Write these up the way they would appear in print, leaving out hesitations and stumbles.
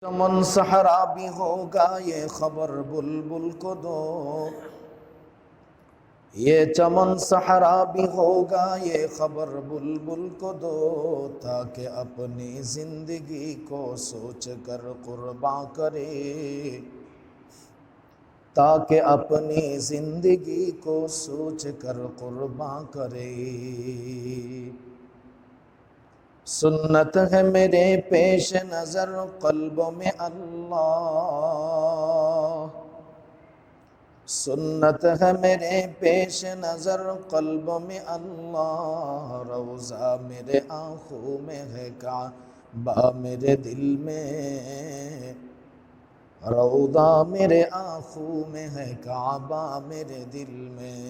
चमन सहरा भी होगा ये खबर बुलबुल को दो। ये चमन सहरा भी होगा ये खबर बुलबुल को दो, ताकि अपनी जिंदगी को सोच कर कुर्बान करे, ताकि अपनी जिंदगी को सोच कर कुर्बान करे। सुन्नत है मेरे पेश नजर कल्बों में अल्लाह, सुन्नत है मेरे पेश नजर कल्बों में अल्लाह। रोज़ा मेरे आँखों में है काबा मेरे दिल में, रौदा मेरे आँखों में है काबा मेरे दिल में।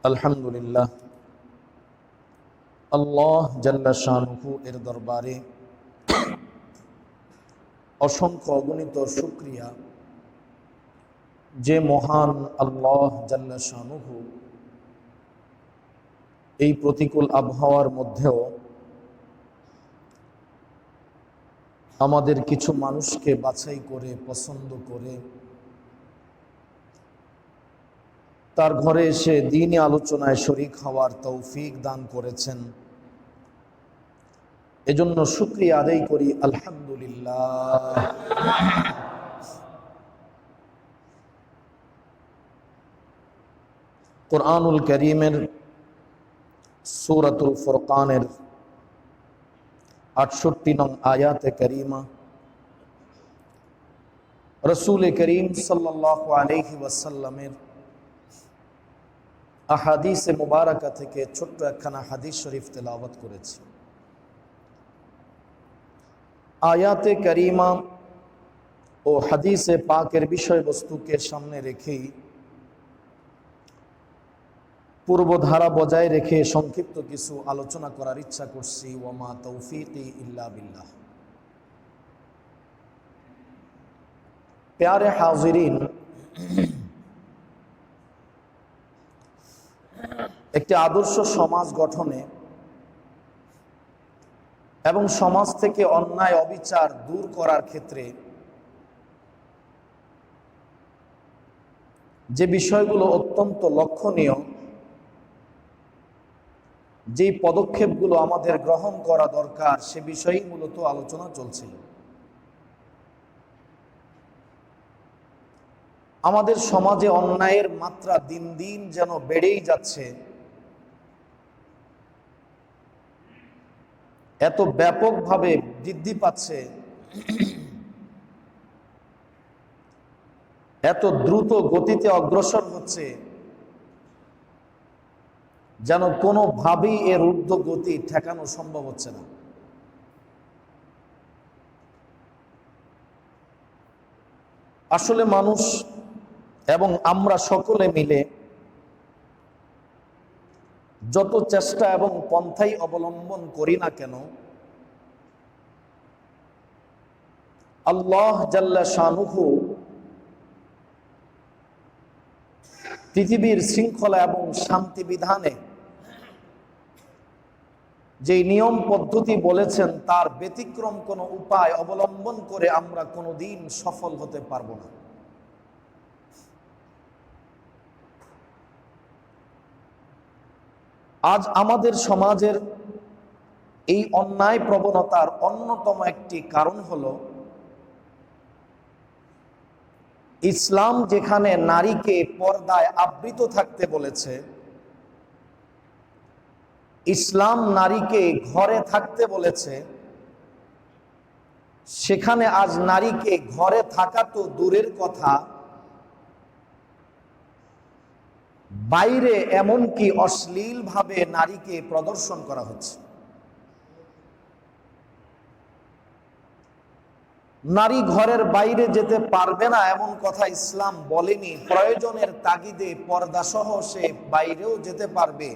আলহামদুলিল্লাহ, আল্লাহ জাল্লা শানুহু এর দরবারে অসংখ্য অগণিত শুকরিয়া যে মহান আল্লাহ জাল্লা শানুহু এই প্রতিকূল আবহাওয়ার মধ্যেও আমাদের কিছু মানুষকে বাছাই করে পছন্দ করে তার ঘরে এসে দ্বীনি আলোচনায় শরীক হওয়ার তৌফিক দান করেছেন। এজন্য শুকরিয়া আদায় করি আলহামদুলিল্লাহ। কুরআনুল কারীমের সূরাতুল ফুরকানের ৬৮ নং আয়াতে কারীমা রাসূল করিম সাল্লাল্লাহু আলাইহি ওয়াসাল্লামের আহাদিসে মুবারাকা থেকে ছোট্ট একখানা হাদিস শরীফ তেলাওয়াত করেছি। আয়াতে কারিমা ও হাদিসে পাকের বিষয়বস্তুকে সামনে রেখেই পূর্বধারা বজায় রেখে সংক্ষিপ্ত কিছু আলোচনা করার ইচ্ছা করছি। ওয়ামা তৌফিকি ইল্লা বিল্লাহ। প্যারে হাজিরিন, একটি আদর্শ সমাজ গঠনে এবং সমাজ থেকে অন্যায় অবিচার দূর করার ক্ষেত্রে যে বিষয়গুলো অত্যন্ত লক্ষণীয়, যেই পদক্ষেপগুলো আমাদের গ্রহণ করা দরকার, সে বিষয়েই মূলত আলোচনা চলছিল। আমাদের সমাজে অন্যায়ের মাত্রা দিন দিন যেন বেড়েই যাচ্ছে। এত ব্যাপকভাবে বৃদ্ধি পাচ্ছে, এত দ্রুত গতিতে অগ্রসর হচ্ছে, যেন কোনোভাবেই এর ঊর্ধ্ব গতি ঠেকানো সম্ভব হচ্ছে না। আসলে মানুষ এবং আমরা সকলে মিলে যত চেষ্টা এবং পন্থাই অবলম্বন করি না কেন, আল্লাহ জাল্লা শানুহু পৃথিবীর শৃঙ্খলা এবং শান্তি বিধানে যে নিয়ম পদ্ধতি বলেছেন, তার ব্যতিক্রম কোনো উপায় অবলম্বন করে আমরা কোনোদিন সফল হতে পারবো না। আজ আমাদের সমাজের এই অন্যায় প্রবণতার অন্যতম একটি কারণ হলো, ইসলাম যেখানে নারীকে পর্দায় আবৃত থাকতে বলেছে, ইসলাম নারীকে ঘরে থাকতে বলেছে, সেখানে আজ নারীকে ঘরে থাকা তো দূরের কথা, বাইরে এমনকি অশ্লীল ভাবে নারীকে প্রদর্শন করা হচ্ছে। নারী ঘরের বাইরে যেতে পারবে না এমন কথা ইসলাম বলেনি। প্রয়োজনের তাগিদে পর্দাসহ সে বাইরেও যেতে পারবে,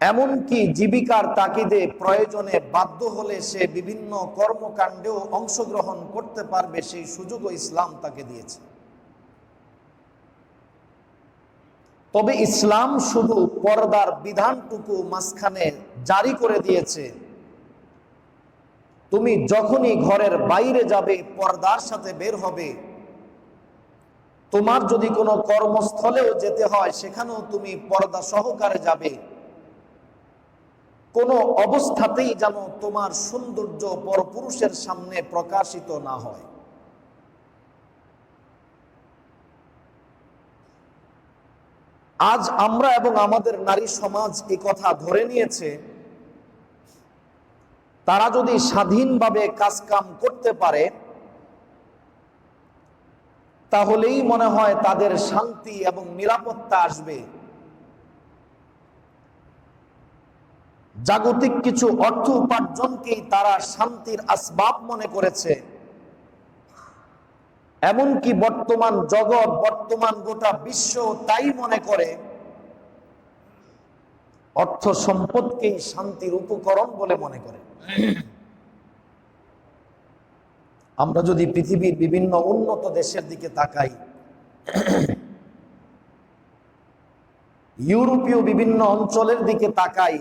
এমনকি জীবিকার তাগিদে প্রয়োজনে বাধ্য হলে সে বিভিন্ন কর্মকাণ্ডেও অংশগ্রহণ করতে পারবে, সেই সুযোগও ইসলাম তাকে দিয়েছে। তবে ইসলাম শুধু পর্দার বিধানটুকু মাঝখানে জারি করে দিয়েছে, তুমি যখনই ঘরের বাইরে যাবে পর্দার সাথে বের হবে। তোমার যদি কোনো কর্মস্থলেও যেতে হয় সেখানেও তুমি পর্দা সহকারে যাবে। কোনো অবস্থাতেই যেন তোমার সৌন্দর্য পরপুরুষের সামনে প্রকাশিত না হয়। আজ আমরা এবং আমাদের নারী সমাজ এই কথা ধরে নিয়েছে, তারা যদি স্বাধীনভাবে কাজকাম করতে পারে তাহলেই মনে হয় তাদের শান্তি এবং নিরাপত্তা আসবে। জাগতিক কিছু অর্থ উপার্জনকেই তারা শান্তির আসবাব মনে করেছে। এমনকি বর্তমান জগৎ, বর্তমান গোটা বিশ্ব তাই মনে করে, অর্থ সম্পদকেই শান্তির উপকরণ বলে মনে করে। আমরা যদি পৃথিবীর বিভিন্ন উন্নত দেশের দিকে তাকাই, ইউরোপীয় বিভিন্ন অঞ্চলের দিকে তাকাই,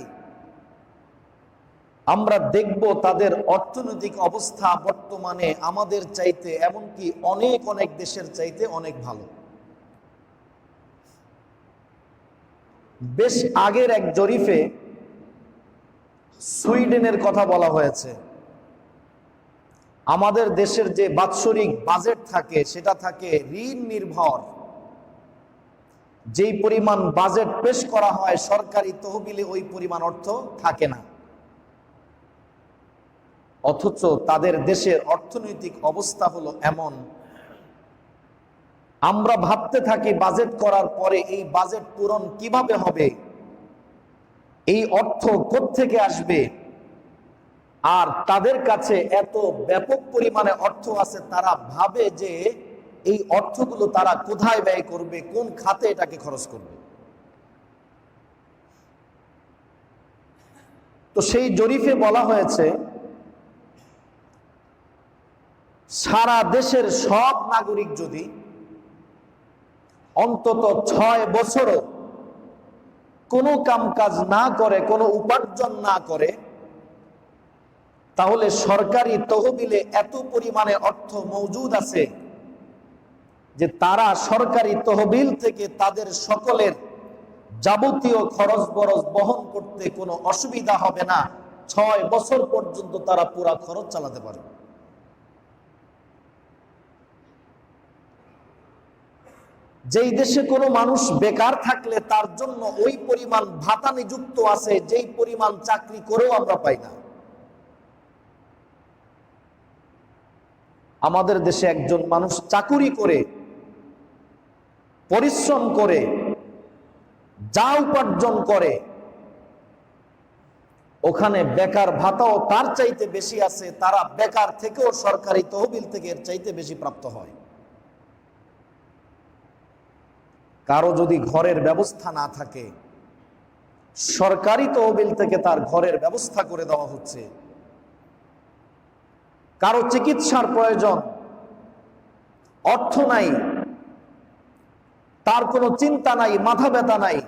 আমরা দেখব তাদের অর্থনৈতিক অবস্থা বর্তমানে আমাদের চাইতে, এমনকি অনেক অনেক দেশের চাইতে অনেক ভালো। বেশ আগের এক জরিপে সুইডেনের কথা বলা হয়েছে। আমাদের দেশের যে বাৎসরিক বাজেট থাকে সেটা থাকে ঋণ নির্ভর। যেই পরিমাণ বাজেট পেশ করা হয় সরকারি তহবিলে ওই পরিমাণ অর্থ থাকে না, অথচ তাদের দেশের অর্থনৈতিক অবস্থা হলো এমন, আমরা ভাবতে থাকি বাজেট করার পরে এই বাজেট পূরণ কিভাবে হবে, এই অর্থ কোত্থেকে আসবে। আর তাদের কাছে এত ব্যাপক পরিমাণে অর্থ আছে, তারা ভাবে যে এই অর্থগুলো তারা কোথায় ব্যয় করবে, কোন খাতে এটাকে খরচ করবে। তো সেই জরিপে বলা হয়েছে সারা দেশের সব নাগরিক যদি অন্তত 6 বছরও কোনো কামকাজ না করে, কোনো উপার্জন না করে, তাহলে সরকারি তহবিলে এত পরিমাণে অর্থ মজুদ আছে যে তারা সরকারি তহবিল থেকে তাদের সকলের যাবতীয় খরচ বরচ বহন করতে কোনো অসুবিধা হবে না। 6 বছর পর্যন্ত তারা পুরা খরচ চালাতে পারে। যেই দেশে কোনো মানুষ বেকার থাকলে তার জন্য ওই পরিমাণ ভাতা নিযুক্ত আছে যেই পরিমাণ চাকরি করেও আমরা পাই না। আমাদের দেশে একজন মানুষ চাকুরি করে, পরিশ্রম করে, যা উপার্জন করে, ওখানে বেকার ভাতাও তার চাইতে বেশি আছে। তারা বেকার থেকেও সরকারি তহবিল থেকে এর চাইতে বেশি প্রাপ্ত হয়। কারো যদি ঘরের ব্যবস্থা না থাকে, সরকারি তহবিল থেকে তার ঘরের ব্যবস্থা করে দেওয়া হচ্ছে। কারো চিকিৎসার প্রয়োজন, অর্থ নাই, তার কোনো চিন্তা নাই, মাথা ব্যথা নাই,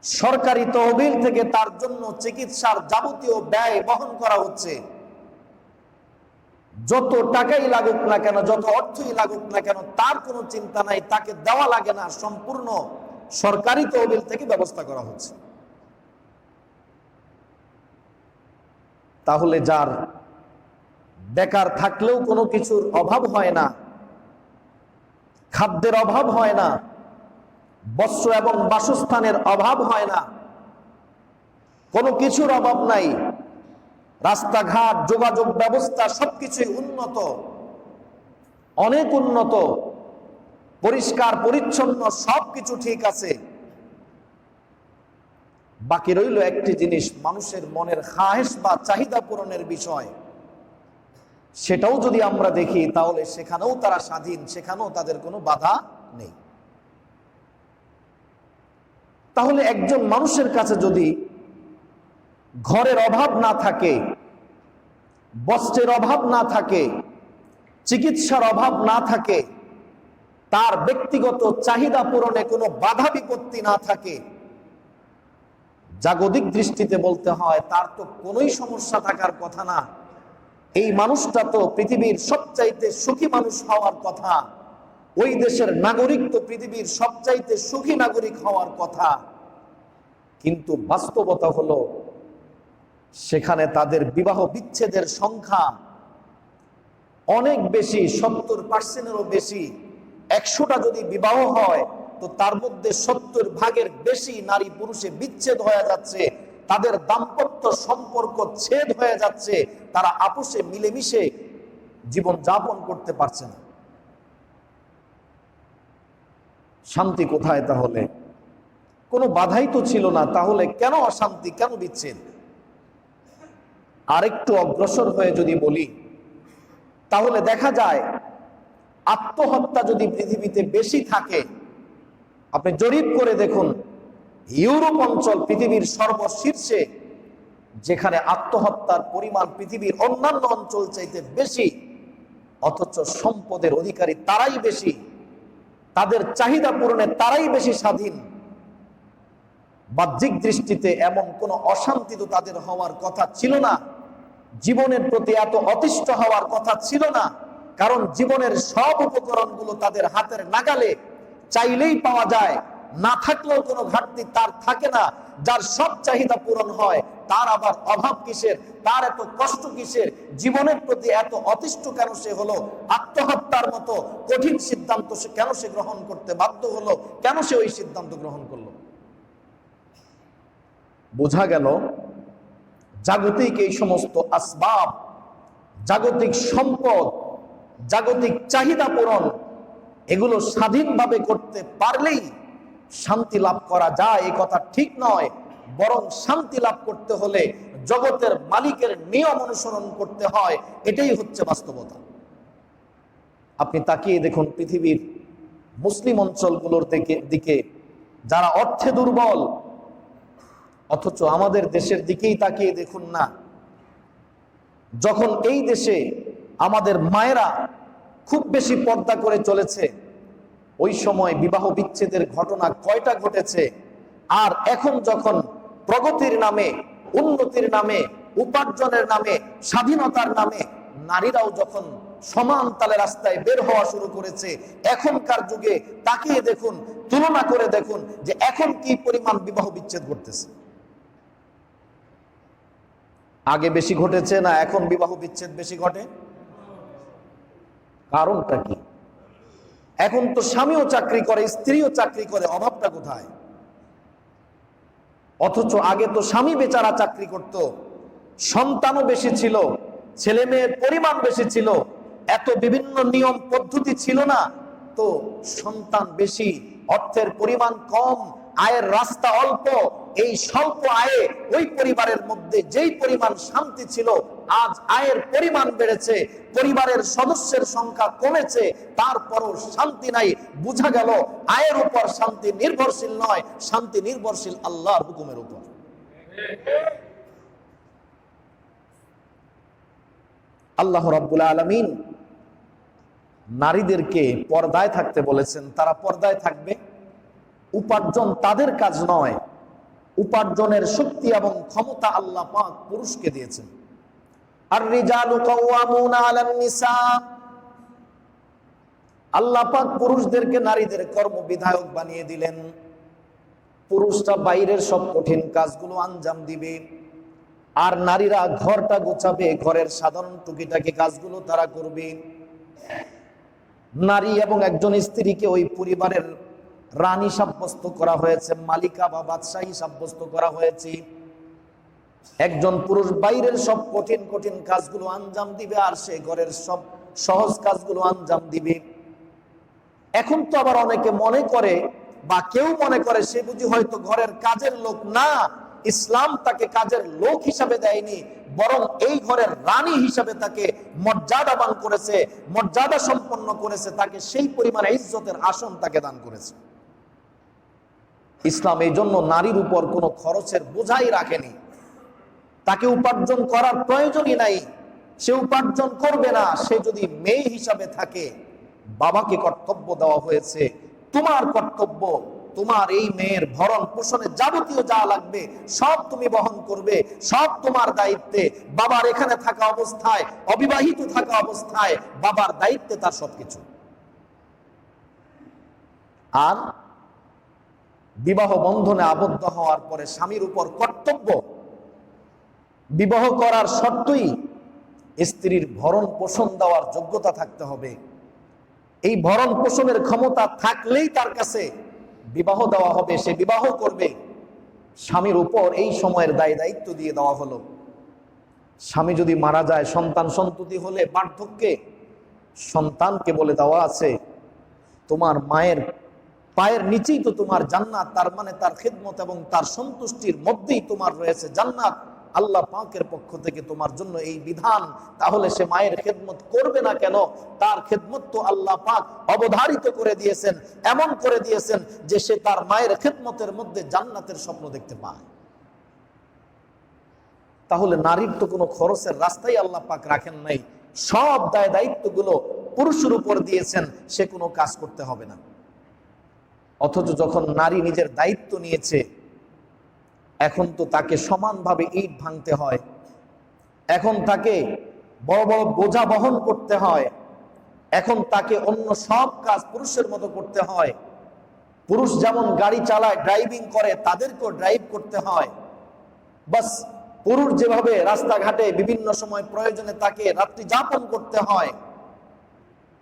সরকারি তহবিল থেকে তার জন্য চিকিৎসার যাবতীয় ব্যয় বহন করা হচ্ছে। যত টাকাই লাগুক না কেন, যত অর্থই লাগুক না কেন, তার কোনো চিন্তা নাই, তাকে দেওয়া লাগে না, সম্পূর্ণ সরকারি তহবিল থেকে ব্যবস্থা করা হচ্ছে। তাহলে যার বেকার থাকলেও কোনো কিছুর অভাব হয় না, খাদ্যের অভাব হয় না, বস্ত্র এবং বাসস্থানের অভাব হয় না, কোনো কিছুর অভাব নাই, রাস্তাঘাট, যোগাযোগ ব্যবস্থা সবকিছুই উন্নত, অনেক উন্নত, পরিষ্কার পরিচ্ছন্ন, সবকিছু ঠিক আছে। বাকি রইল একটি জিনিস, মানুষের মনের খাহেশ বা চাহিদা পূরণের বিষয়। সেটাও যদি আমরা দেখি তাহলে সেখানেও তারা স্বাধীন, সেখানেও তাদের কোনো বাধা নেই। তাহলে একজন মানুষের কাছে যদি ঘরের অভাব না থাকে, বস্ত্রের অভাব না থাকে, চিকিৎসার অভাব না থাকে, তার ব্যক্তিগত চাহিদা পূরণে কোনো বাধা বিপত্তি না থাকে, জাগতিক দৃষ্টিতে বলতে হয় তার তো কোনোই সমস্যা থাকার কথা না। এই মানুষটা তো পৃথিবীর সবচাইতে সুখী মানুষ হওয়ার কথা, ওই দেশের নাগরিক তো পৃথিবীর সবচাইতে সুখী নাগরিক হওয়ার কথা। কিন্তু বাস্তবতা হলো সেখানে তাদের বিবাহ বিচ্ছেদের সংখ্যা অনেক বেশি, 70%-এরও বেশি। 100টা যদি বিবাহ হয় তো তার মধ্যে 70 ভাগের বেশি নারী পুরুষে বিচ্ছেদ হয়ে যাচ্ছে, তাদের দাম্পত্য সম্পর্ক ছেদ হয়ে যাচ্ছে, তারা আপোষে মিলেমিশে জীবন যাপন করতে পারছে না। শান্তি কোথায় তাহলে? কোনো বাধাই তো ছিল না, তাহলে কেন অশান্তি, কেন বিচ্ছেদ? আরেকটু অগ্রসর হয়ে যদি বলি তাহলে দেখা যায় আত্মহত্যা যদি পৃথিবীতে বেশি থাকে, আপনি জরিপ করে দেখুন ইউরোপ অঞ্চল পৃথিবীর সর্বশীর্ষে, যেখানে আত্মহত্যার পরিমাণ পৃথিবীর অন্যান্য অঞ্চল চাইতে বেশি, অথচ সম্পদের অধিকারী তারাই বেশি, তাদের চাহিদা পূরণে তারাই বেশি স্বাধীন। বাহ্যিক দৃষ্টিতে এমন কোনো অশান্তি তো তাদের হওয়ার কথা ছিল না, জীবনের প্রতি এত অতিষ্ঠ হওয়ার কথা ছিল না, কারণ জীবনের সব উপকরণগুলো তাদের হাতের নাগালে, চাইলেই পাওয়া যায়, না থাকলেও কোনো ঘাটতি তার থাকে না। যার সব চাহিদা পূরণ হয় তার আবার অভাব কিসের, তার এত কষ্ট কিসের, জীবনের প্রতি এত অতিষ্ঠ কেন সে হলো? আত্মহত্যার মতো কঠিন সিদ্ধান্ত সে কেন সে গ্রহণ করতে বাধ্য হলো? কেন সে ওই সিদ্ধান্ত গ্রহণ করলো? বোঝা গেল জাগতিক এই সমস্ত আসবাব, জাগতিক সম্পদ, জাগতিক চাহিদা পূরণ, এগুলো স্বাধীনভাবে করতে পারলেই শান্তি লাভ করা যায় এই কথা ঠিক নয়, বরং শান্তি লাভ করতে হলে জগতের মালিকের নিয়ম অনুসরণ করতে হয়। এটাই হচ্ছে বাস্তবতা। আপনি তাকিয়ে দেখুন পৃথিবীর মুসলিম অঞ্চলগুলোর দিকে, যারা অর্থে দুর্বল, অথচ আমাদের দেশের দিকেই তাকিয়ে দেখুন না, যখন এই দেশে আমাদের মায়েরা খুব বেশি পর্দা করে চলেছে, ওই সময় বিবাহ বিচ্ছেদের ঘটনা কয়টা ঘটেছে? আর এখন যখন প্রগতির নামে, উন্নতির নামে, উপার্জনের নামে, স্বাধীনতার নামে নারীরাও যখন সমান তালে রাস্তায় বের হওয়া শুরু করেছে, এখনকার যুগে তাকিয়ে দেখুন, তুলনা করে দেখুন যে এখন কি পরিমাণ বিবাহ বিচ্ছেদ ঘটতেছে। আগে বেশি ঘটেছে না এখন বিবাহ বিচ্ছেদ বেশি ঘটে? কারণটা কি? এখন তো স্বামীও চাকরি করে, স্ত্রীও চাকরি করে, অভাবটা কোথায়? অথচ আগে তো স্বামী বেচারা চাকরি করত, সন্তানও বেশি ছিল, ছেলে মেয়ের পরিমাণ বেশি ছিল, এত বিভিন্ন নিয়ম পদ্ধতি ছিল না, তো সন্তান বেশি, অর্থের পরিমাণ কম, আয়ের রাস্তা অল্প। এই স্বল্প আয়ে ওই পরিবারের মধ্যে যেই পরিমাণ শান্তি ছিল, আজ আয়ের পরিমাণ বেড়েছে, পরিবারের সদস্যের সংখ্যা কমেছে, তারপরও শান্তি নাই। বোঝা গেল আয়ের উপর শান্তি নির্ভরশীল নয়, শান্তি নির্ভরশীল আল্লাহর হুকুমের উপর। আল্লাহ রাব্বুল আলামিন নারীদেরকে পর্দায় থাকতে বলেছেন, তারা পর্দায় থাকবে। উপার্জন তাদের কাজ নয়, উপার্জনের শক্তি এবং ক্ষমতা আল্লাহ পাক পুরুষকে দিয়েছেন। আর রিজালু কাওয়ামুনা আলান নিসা, আল্লাহ পাক পুরুষদেরকে নারীদের কর্মবিধায়ক বানিয়ে দিলেন। পুরুষরা বাইরের সব কঠিন কাজগুলো আঞ্জাম দিবে, আর নারীরা ঘরটা গোছাবে, ঘরের সাধারণ টুকিটাকি কাজগুলো তারা করবে। নারী এবং একজন স্ত্রীকে ওই পরিবারের রানী সাব্যস্ত করা হয়েছে, মালিকা বা বাদশাহী সাব্যস্ত করা হয়েছে। একজন পুরুষ বাইরের সব কঠিন কঠিন কাজগুলো আঞ্জাম দিবে, আর সে ঘরের সব সহজ কাজগুলো আঞ্জাম দিবে। এখন তো আবার অনেকে মনে করে, বা কেউ মনে করে সে বুঝি হয়তো ঘরের কাজের লোক না, ইসলাম তাকে কাজের লোক হিসাবে দেয়নি, বরং এই ঘরের রানী হিসাবে তাকে মর্যাদাবান করেছে, মর্যাদা সম্পন্ন করেছে, তাকে সেই পরিমাণে ইজ্জতের আসন তাকে দান করেছে। ইসলাম এই জন্য নারীর উপর কোনো খরচের বোঝাই রাখেনি, তাকে উপার্জন করার প্রয়োজনই নাই, সে উপার্জন করবে না। সে যদি মেয়ে হিসাবে থাকে, বাবাকে কর্তব্য দেওয়া হয়েছে। তোমার কর্তব্য, তোমার এই মেয়ের ভরণ পোষণে যাবতীয় যা লাগবে সব তুমি বহন করবে, সব তোমার দায়িত্বে। বাবার এখানে থাকা অবস্থায়, অবিবাহিত থাকা অবস্থায় বাবার দায়িত্বে তার সবকিছু। আর বিবাহ বন্ধনে আবদ্ধ হওয়ার পরে স্বামীর উপর কর্তব্য, বিবাহ করার শর্তই স্ত্রীর ভরণ পোষণ দেওয়ার যোগ্যতা থাকতে হবে। এই ভরণ পোষণের ক্ষমতা থাকলেই তার কাছে বিবাহ দেওয়া হবে, সে বিবাহ করবে। স্বামীর উপর এই সময়ের দায়িত্ব দিয়ে দেওয়া হলো। স্বামী যদি মারা যায়, সন্তান সন্ততি হলে বার্ধক্যে সন্তানকে বলে দেওয়া আছে, তোমার মায়ের পায়ের নিচেই তো তোমার জান্নাত, তার মানে তার খিদমত এবং তার সন্তুষ্টির মধ্যেই তোমার রয়েছে জান্নাত। আল্লাহ পাকের পক্ষ থেকে তোমার জন্য এই বিধান, তাহলে সে মায়ের খেদমত করবে না কেন? তার খেদমত তো আল্লাহ পাক অবধারিত করে দিয়েছেন, এমন করে দিয়েছেন যে সে তার মায়ের খেদমতের মধ্যে জান্নাতের স্বপ্ন দেখতে পায়। তাহলে নারীর তো কোনো খরচের রাস্তাই আল্লাহ পাক রাখেন নাই, সব দায়িত্বগুলো পুরুষের উপর দিয়েছেন, সে কোনো কাজ করতে হবে না। অথচ যখন নারী নিজের দায়িত্ব নিয়েছে, এখন তো তাকে সমানভাবে ইট ভাঙতে হয়, এখন তাকে বড় বড় বোঝা বহন করতে হয়, এখন তাকে অন্য সব কাজ পুরুষের মতো করতে হয়। পুরুষ যেমন গাড়ি চালায়, ড্রাইভিং করে, তাদেরকেও ড্রাইভ করতে হয়। বাস পুরুষ যেভাবে রাস্তাঘাটে বিভিন্ন সময় প্রয়োজনে তাকে রাত্রি যাপন করতে হয়,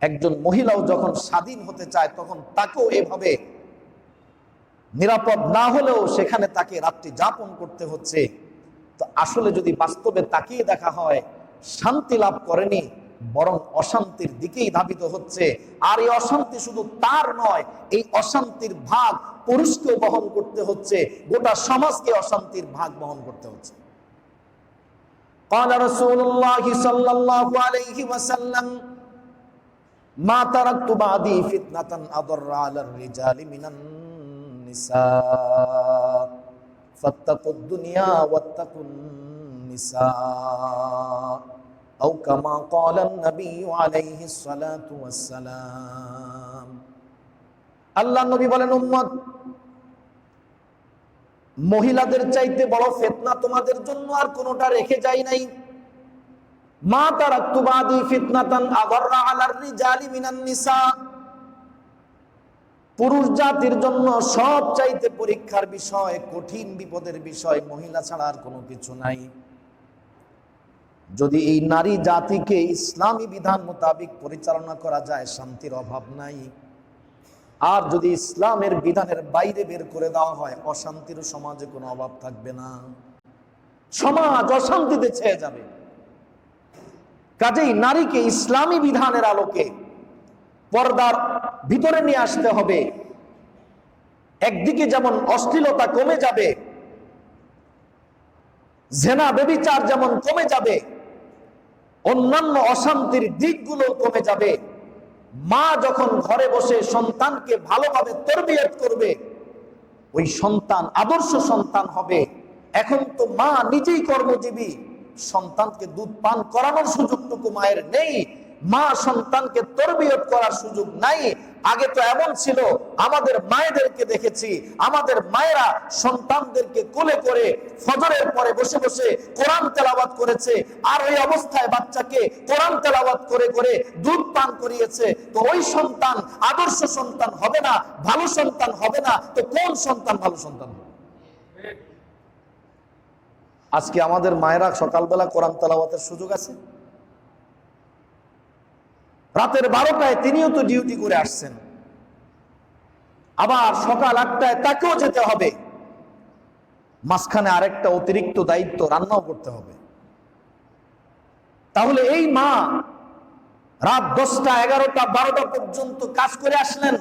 একজন মহিলাও যখন স্বাধীন হতে চায় তখন তাকেও এভাবে নিরাপদ না হলেও সেখানে তাকে রাত্রি যাপন করতে হচ্ছে। তো আসলে যদি বাস্তবে তাকিয়ে দেখা হয়, শান্তি লাভ করেনি, বরং অশান্তির দিকেই ধাবিত হচ্ছে। আর এই অশান্তি শুধু তার নয়, এই অশান্তির ভাগ পুরুষকেও বহন করতে হচ্ছে, গোটা সমাজকে অশান্তির ভাগ বহন করতে হচ্ছে। قال رسول الله صلى الله عليه وسلم ما تركت بعدي فتنة أضر على الرجال من النساء فاتقوا الدنيا واتقوا النساء أو كما قال النبي عليه الصلاة والسلام। আল্লাহ নবী বলেন, উম্মত, মহিলাদের চাইতে বড় ফিতনা তোমাদের জন্য আর কোনটা রেখে যাই নাই। মা তারাকতু বাদি ফিতনাতান আদাররা আলার রিজালি মিনান নিসা। পুরুষ জাতির জন্য সব চাইতে পরীক্ষার বিষয়, কঠিন বিপদের বিষয় মহিলা ছাড়া আর কোনো কিছু নাই। যদি এই নারী জাতিকে ইসলামী বিধান মোতাবেক পরিচালনা করা যায়, শান্তির অভাব নাই। আর যদি ইসলামের বিধানের বাইরে বের করে দেওয়া হয়, অশান্তির সমাজে কোনো অভাব থাকবে না, সমাজ অশান্তিতে ছেয়ে যাবে। কাজেই নারীকে ইসলামী বিধানের আলোকে পর্দার ভিতরে নিয়ে আসতে হবে। একদিকে যেমন অশ্লীলতা কমে যাবে, জেনা ব্যভিচার যেমন কমে যাবে, অন্যান্য অশান্তির দিকগুলো কমে যাবে। মা যখন ঘরে বসে সন্তানকে ভালোভাবে তরবিয়ত করবে, ওই সন্তান আদর্শ সন্তান হবে। এখন তো মা নিজেই কর্মজীবী, সন্তানকে দুধ পান করানোর সুযোগটুকু মায়ের নেই, মা সন্তানকে তরবিয়ত করার সুযোগ নাই। আগে তো এমন ছিল, আমাদের মায়েদেরকে দেখেছি, আমাদের মায়েরা সন্তানদেরকে কোলে করে ফজরের পরে বসে বসে কোরআন তেলাওয়াত করেছে, আর ওই অবস্থায় বাচ্চাকে কোরআন তেলাওয়াত করে করে দুধ পান করিয়েছে। তো ওই সন্তান আদর্শ সন্তান হবে না, ভালো সন্তান হবে না, তো কোন সন্তান ভালো সন্তান হবে? আজকে আমাদের মায়েরা সকালবেলা কোরআন তেলাওয়াতের সুযোগ আছে? রাতের 12টায় তিনিও তো ডিউটি করে আসছেন, আবার সকাল 8টায় তাকেও যেতে হবে, মাঝখানে আরেকটা অতিরিক্ত দায়িত্ব, রান্নাও করতে হবে। তাহলে এই মা রাত 10টা 11টা 12টা পর্যন্ত কাজ করে আসলেন,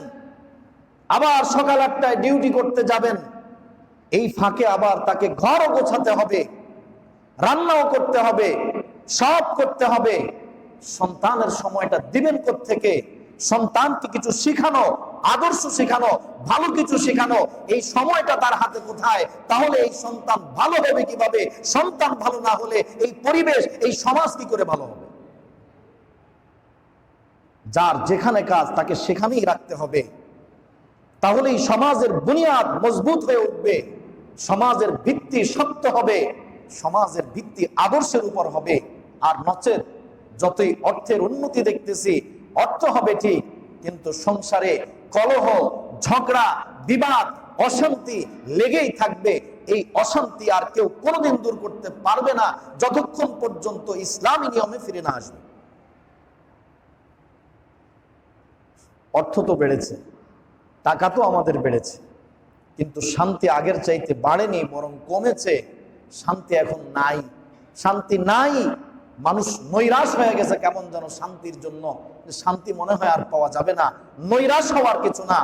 আবার সকাল 8টায় ডিউটি করতে যাবেন, এই ফাঁকে আবার তাকে ঘরও গোছাতে হবে, রান্নাও করতে হবে, সব করতে হবে। সন্তানের সময়টা দিবেন কোত্থেকে? সন্তানকে কিছু শিখানো, আদর্শ শিখানো, ভালো কিছু শিখানো, এই সময়টা তার হাতে কোথায়? তাহলে এই সন্তান ভালো হবে কিভাবে? সন্তান ভালো না হলে এই পরিবেশ, এই সমাজ কি করে ভালো হবে? যার যেখানে কাজ তাকে সেখানেই রাখতে হবে, তাহলেই সমাজের বুনিয়াদ মজবুত হয়ে উঠবে, সমাজের ভিত্তি শক্ত হবে, সমাজের ভিত্তি আদর্শের উপর হবে। আর নচেত যতই অর্থের উন্নতি দেখতেছি, অর্থ হবে ঠিক, কিন্তু সংসারে কলহ, ঝগড়া, বিবাদ, অশান্তি লেগেই থাকবে। এই অশান্তি আর কেউ কোনোদিন দূর করতে পারবে না যতক্ষণ পর্যন্ত ইসলামী নিয়মে ফিরে না আসবে। অর্থ তো বেড়েছে, টাকা তো আমাদের বেড়েছে, কিন্তু শান্তি আগের চাইতে বাড়েনি, বরং কমেছে। শান্তি এখন নাই, শান্তি নাই। মানুষ নৈরাশ হয়ে গেছে কেমন যেন শান্তির জন্য। শান্তি মনে হয় আর পাওয়া যাবে না। নৈরাশ হওয়ার কিছু না,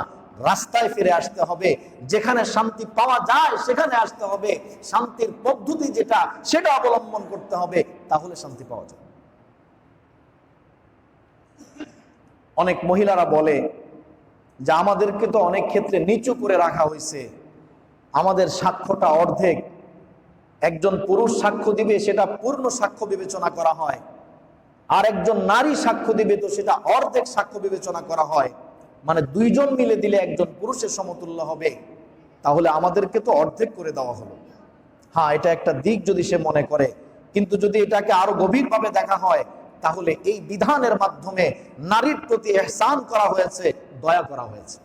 রাস্তায় ফিরে আসতে হবে। যেখানে শান্তি পাওয়া যায় সেখানে আসতে হবে। শান্তির পদ্ধতি যেটা সেটা অবলম্বন করতে হবে, তাহলে শান্তি পাওয়া যাবে। অনেক মহিলারা বলে যে আমাদেরকে তো অনেক ক্ষেত্রে নিচু করে রাখা হয়েছে, আমাদের সাক্ষ্যটা অর্ধেক। একজন পুরুষ সাক্ষ্য দিবে, সেটা পূর্ণ সাক্ষ্য বিবেচনা করা হয়, আর একজন নারী সাক্ষ্য দিবে তো সেটা অর্ধেক সাক্ষ্য বিবেচনা করা হয়। মানে দুইজন মিলে দিলে একজন পুরুষের সমতুল্য হবে, তাহলে আমাদেরকে তো অর্ধেক করে দেওয়া হলো। হ্যাঁ, এটা একটা দিক যদি সে মনে করে, কিন্তু যদি এটাকে আরো গভীরভাবে দেখা হয়, তাহলে এই বিধানের মাধ্যমে নারীর প্রতি ইহসান করা হয়েছে, দয়া করা হয়েছে।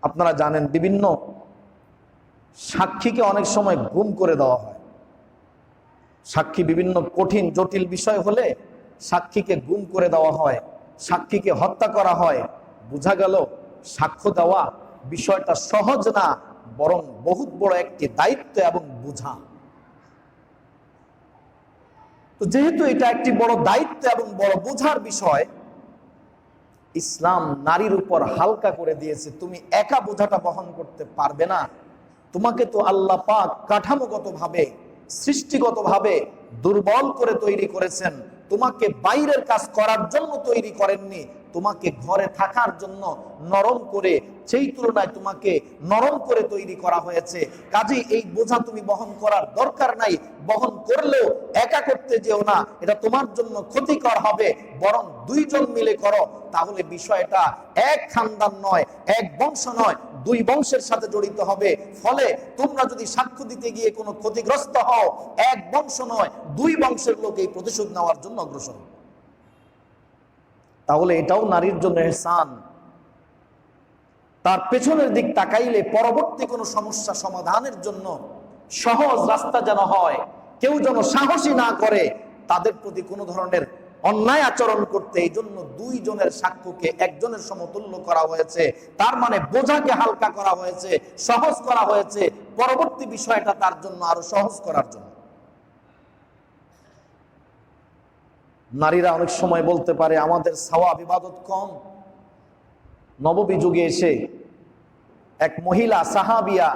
আপনারা জানেন বিভিন্ন সাক্ষীকে অনেক সময় গুম করে দেওয়া হয়। সাক্ষী বিভিন্ন কঠিন জটিল বিষয় হলে সাক্ষীকে গুম করে দেওয়া হয়, সাক্ষীকে হত্যা করা হয়। বোঝা গেল সাক্ষ্য দেওয়া বিষয়টা সহজ না, বরং বহুত বড় একটি দায়িত্ব এবং বোঝা। তো যেহেতু এটা একটি বড় দায়িত্ব এবং বড় বোঝার বিষয়, ইসলাম নারীর উপর হালকা করে দিয়েছে। তুমি একা বোঝাটা বহন করতে পারবে না। তোমাকে তো আল্লাহ পাক কাঠামোগতভাবে, সৃষ্টিগতভাবে দুর্বল করে তৈরি করেছেন। তোমাকে বাইরের কাজ করার জন্য তৈরি করেননি, তোমাকে ঘরে থাকার জন্য নরম করে, সেই তুলনায় তোমাকে নরম করে তৈরি করা হয়েছে। কাজেই এই বোঝা তুমি বহন করার দরকার নাই। বহন করলেও একা করতে যেও না, এটা তোমার জন্য ক্ষতিকর হবে। বরং দুইজন মিলে করো, তাহলে বিষয়টা এক খানদান নয়, এক বংশ নয়, দুই বংশের সাথে জড়িত হবে। ফলে তোমরা যদি সাক্ষ্য দিতে গিয়ে কোনো ক্ষতিগ্রস্ত হও, এক বংশ নয়, দুই বংশের লোক এই প্রতিশোধ নেওয়ার জন্য অগ্রসর হবে। তাহলে এটাও নারীর জন্য ইহসান। তার পেছনের দিক তাকাইলে পরবর্তী কোনো সমস্যা সমাধানের জন্য সহজ রাস্তা যেন হয়, কেউ যেন সাহসী না করে তাদের প্রতি কোনো ধরনের অন্যায় আচরণ করতে। এই জন্য দুইজনের সাক্ষ্যকে একজনের সমতুল্য করা হয়েছে। তার মানে বোঝাকে হালকা করা হয়েছে, সহজ করা হয়েছে, পরবর্তী বিষয়টা তার জন্য আরো সহজ করার জন্য। নারীরা অনেক সময় বলতে পারে আমাদের সওয়াব ইবাদত কম। নববী যুগে এসে এক মহিলা সাহাবিয়া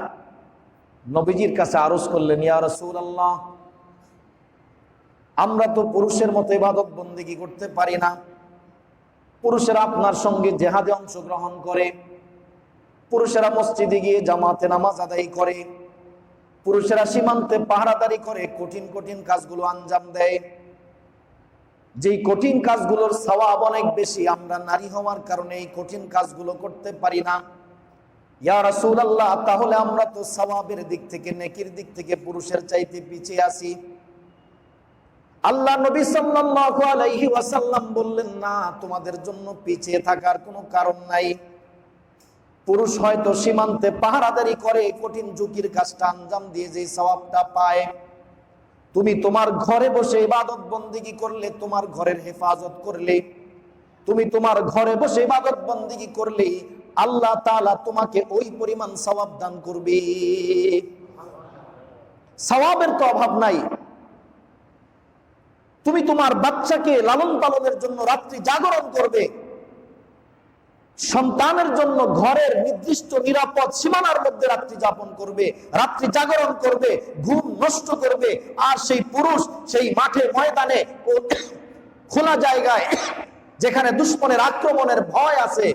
নবীজির কাছে আরজ করলেন, ইয়া রাসূলুল্লাহ, আমরা তো পুরুষের মতো ইবাদত বন্দেগী করতে পারি না। পুরুষেরা আপনার সঙ্গে জেহাদে অংশগ্রহণ করে, পুরুষেরা মসজিদে গিয়ে জামাতে নামাজ আদায় করে, পুরুষেরা সীমান্তে পাহারাদারি করে, কঠিন কঠিন কাজগুলো আঞ্জাম দেয়। যেই কঠিন কাজগুলোর সওয়াব অনেক বেশি, আমরা নারী হওয়ার কারণে এই কঠিন কাজগুলো করতে পারি না। ইয়া রাসূলুল্লাহ, তাহলে আমরা তো সওয়াবের দিক থেকে, নেকির দিক থেকে পুরুষের চাইতে পিছিয়ে আছি। আল্লাহ নবী সাল্লাল্লাহু আলাইহি ওয়াসাল্লাম বললেন, না, তোমাদের জন্য পিছিয়ে থাকার কোনো কারণ নাই। পুরুষ হয়তো সীমান্তে পাহারাদারি করে কঠিন ঝুঁকির কাজটা আঞ্জাম দিয়ে যে সওয়াবটা পায়, তুমি তোমার ঘরে বসে ইবাদত বন্দেগী করলে, তোমার ঘরের হেফাজত করলে, তুমি তোমার ঘরে বসে ইবাদত বন্দেগী করলে আল্লাহ তাআলা তোমাকে ওই পরিমাণ সওয়াব দান করবে। সওয়াবের তো অভাব নাই। তুমি তোমার বাচ্চাকে লালন পালনের জন্য রাত্রি জাগরণ করবে, সন্তানের জন্য ঘরের নির্দিষ্ট নিরাপদ সীমানার মধ্যে রাত্রি যাপন করবে, রাত্রি জাগরণ করবে, ঘুম নষ্ট করবে। আর সেই পুরুষ সেই মাঠে ময়দানে খোলা জায়গায়, যেখানে দুশমনের আক্রমণের ভয় আছে,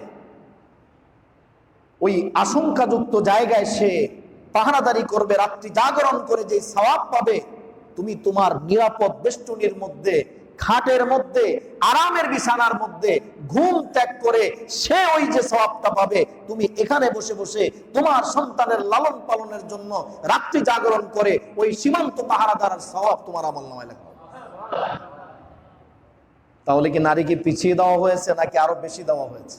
ওই আশঙ্কাযুক্ত জায়গায় সে পাহারাদারি করবে, রাত্রি জাগরণ করে যে সওয়াব পাবে, তুমি তোমার নিরাপদ বেষ্টনীর মধ্যে খাটের মধ্যে, আরামের বিছানার মধ্যে ঘুম ত্যাগ করে সে ওই যে সওয়াবটা পাবে, তুমি এখানে বসে বসে তোমার সন্তানের লালন পালনের জন্য রাত্রি জাগরণ করে ওই সীমান্ত পাহারাদার সওয়াব তোমার আমলনামায় লেখা হবে। তাহলে কি নারীকে পিছিয়ে দেওয়া হয়েছে নাকি আরো বেশি দেওয়া হয়েছে?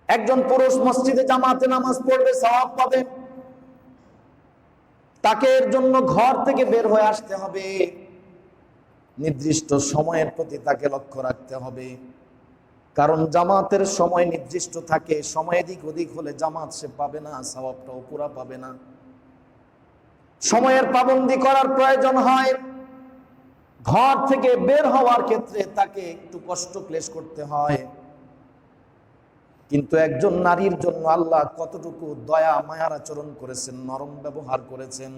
একজন পুরুষ মসজিদে জামাতে নামাজ পড়বে, সওয়াব পাবে, তাকে এর জন্য ঘর থেকে বের হয়ে আসতে হবে, নির্দিষ্ট সময়ের প্রতি তাকে লক্ষ্য রাখতে হবে। কারণ জামাতের সময় নির্দিষ্ট থাকে, সময় এদিক ওদিক হলে জামাত সে পাবে না, সওয়াবটাও পুরা পাবে না। সময়ের পাবন্দি করার প্রয়োজন হয়, ঘর থেকে বের হওয়ার ক্ষেত্রে তাকে একটু কষ্ট ক্লেশ করতে হয়। কিন্তু একজন নারীর জন্য আল্লাহ কতটুকু দয়া মায়ার আচরণ করেছেন, নরম ব্যবহার করেছেন।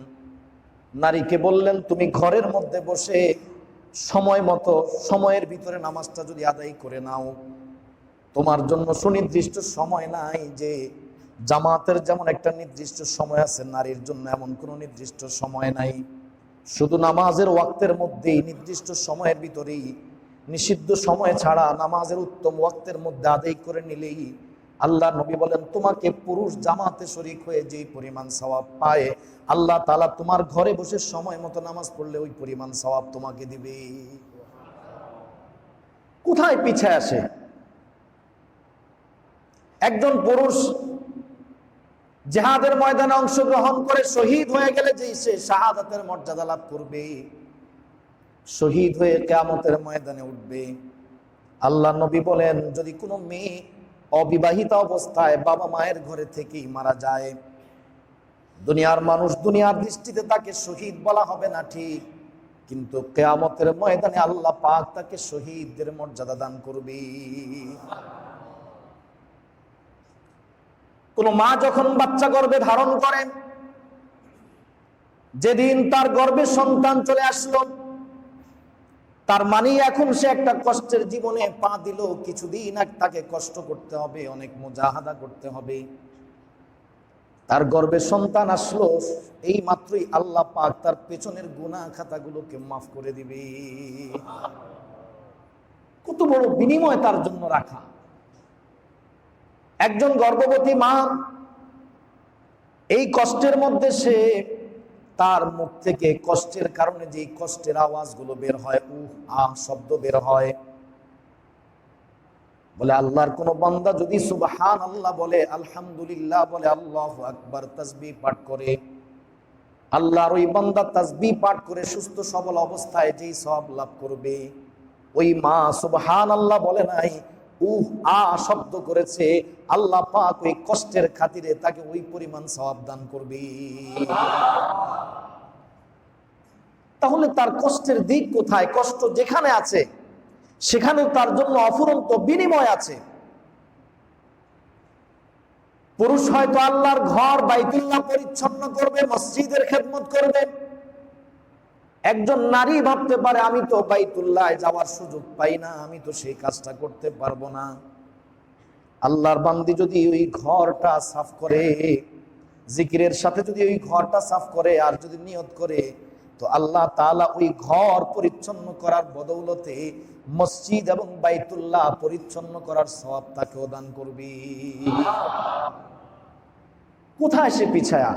নারীকে বললেন তুমি ঘরের মধ্যে বসে সময় মতো সময়ের ভিতরে নামাজটা যদি আদায় করে নাও, তোমার জন্য সুনির্দিষ্ট সময় নাই যে জামাতের যেমন একটা নির্দিষ্ট সময় আছে, নারীর জন্য এমন কোনো নির্দিষ্ট সময় নাই। শুধু নামাজের ওয়াক্তের মধ্যেই, নির্দিষ্ট সময়ের ভিতরেই, নিষিদ্ধ সময় ছাড়া নামাজের উত্তম ওয়াক্তের মধ্যে আদায় করে নিলেই আল্লাহ নবী বলেন তোমাকে পুরুষ জামাতে শরীক হয়ে যেই পরিমাণ সওয়াব পায়, আল্লাহ তাআলা তোমার ঘরে বসে সময় মতো নামাজ পড়লে ওই পরিমাণ সওয়াব তোমাকে দিবে। কোথায় পিছায় আসে? একজন পুরুষ জিহাদের ময়দানে অংশগ্রহণ করে শহীদ হয়ে গেলে যে সে শাহাদাতের মর্যাদা লাভ করবে, শহীদ হয়ে কিয়ামতের ময়দানে উঠবে। আল্লাহ নবী বলেন যদি কোনো মেয়ে অবিবাহিত অবস্থায় বাবা মায়ের ঘরে থেকেই মারা যায়, দুনিয়ার মানুষ দুনিয়ার দৃষ্টিতে তাকে শহীদ বলা হবে না ঠিক, কিন্তু কিয়ামতের ময়দানে আল্লাহ পাক তাকে শহীদদের মর্যাদা দান করবে। কোন মা যখন বাচ্চা গর্ভে ধারণ করে, যেদিন তার গর্ভে সন্তান চলে আসলো, তার মানে এখন সে একটা কষ্টের জীবনে পা দিল, কিছুদিন তাকে কষ্ট করতে হবে, অনেক মুজাহাদা করতে হবে। তার গর্ভে সন্তান আসলো, এই মাত্রই আল্লাহ পাক তার পেছনের গুনাহ খাতাগুলোকে মাফ করে দিবে। কত বড় বিনিময় তার জন্য রাখা। একজন গর্ভবতী মা এই কষ্টের মধ্যে সে তার মুখ থেকে কষ্টের কারণে যে কষ্টের আওয়াজগুলো বের হয়, উহ আহ শব্দ বের হয়, বলে আল্লাহর কোন বান্দা যদি সুবহানাল্লাহ বলে, আলহামদুলিল্লাহ বলে, আল্লাহু আকবার তাসবিহ পাঠ করে, আল্লাহর ওই বান্দা তাসবিহ পাঠ করে সুস্থ সবল অবস্থায় যেই সওয়াব লাভ করবে, ওই মা সুবহানাল্লাহ বলে নাই, উহ আ শব্দ করেছে, আল্লাহ পাক ওই কষ্টের খাতিরে তাকে ওই পরিমাণ সওয়াব দান করবে। তাহলে তার কষ্টের দিক কোথায়? কষ্ট যেখানে আছে সেখানেও তার জন্য অফুরন্ত বিনিময় আছে। পুরুষ হয়তো আল্লাহর ঘর বাইতুল্লাহ পরিচ্ছন্ন করবে, মসজিদের খেদমত করবে। একজন নারী ভাবতে পারে আমি তো বাইতুল্লাহ যাওয়ার সুযোগ পাই না, আমি তো সেই কাজটা করতে পারবো না। আল্লাহর বান্দি যদি ওই ঘরটা সাফ করে, জিকিরের সাথে যদি ওই ঘরটা সাফ করে আর যদি নিয়ত করে, তো আল্লাহ তাআলা ওই ঘর পরিচ্ছন্ন করার বদৌলতে মসজিদ এবং বাইতুল্লাহ পরিচ্ছন্ন করার সওয়াব তাকেও দান করবে। কোথায় সে পিছায়া?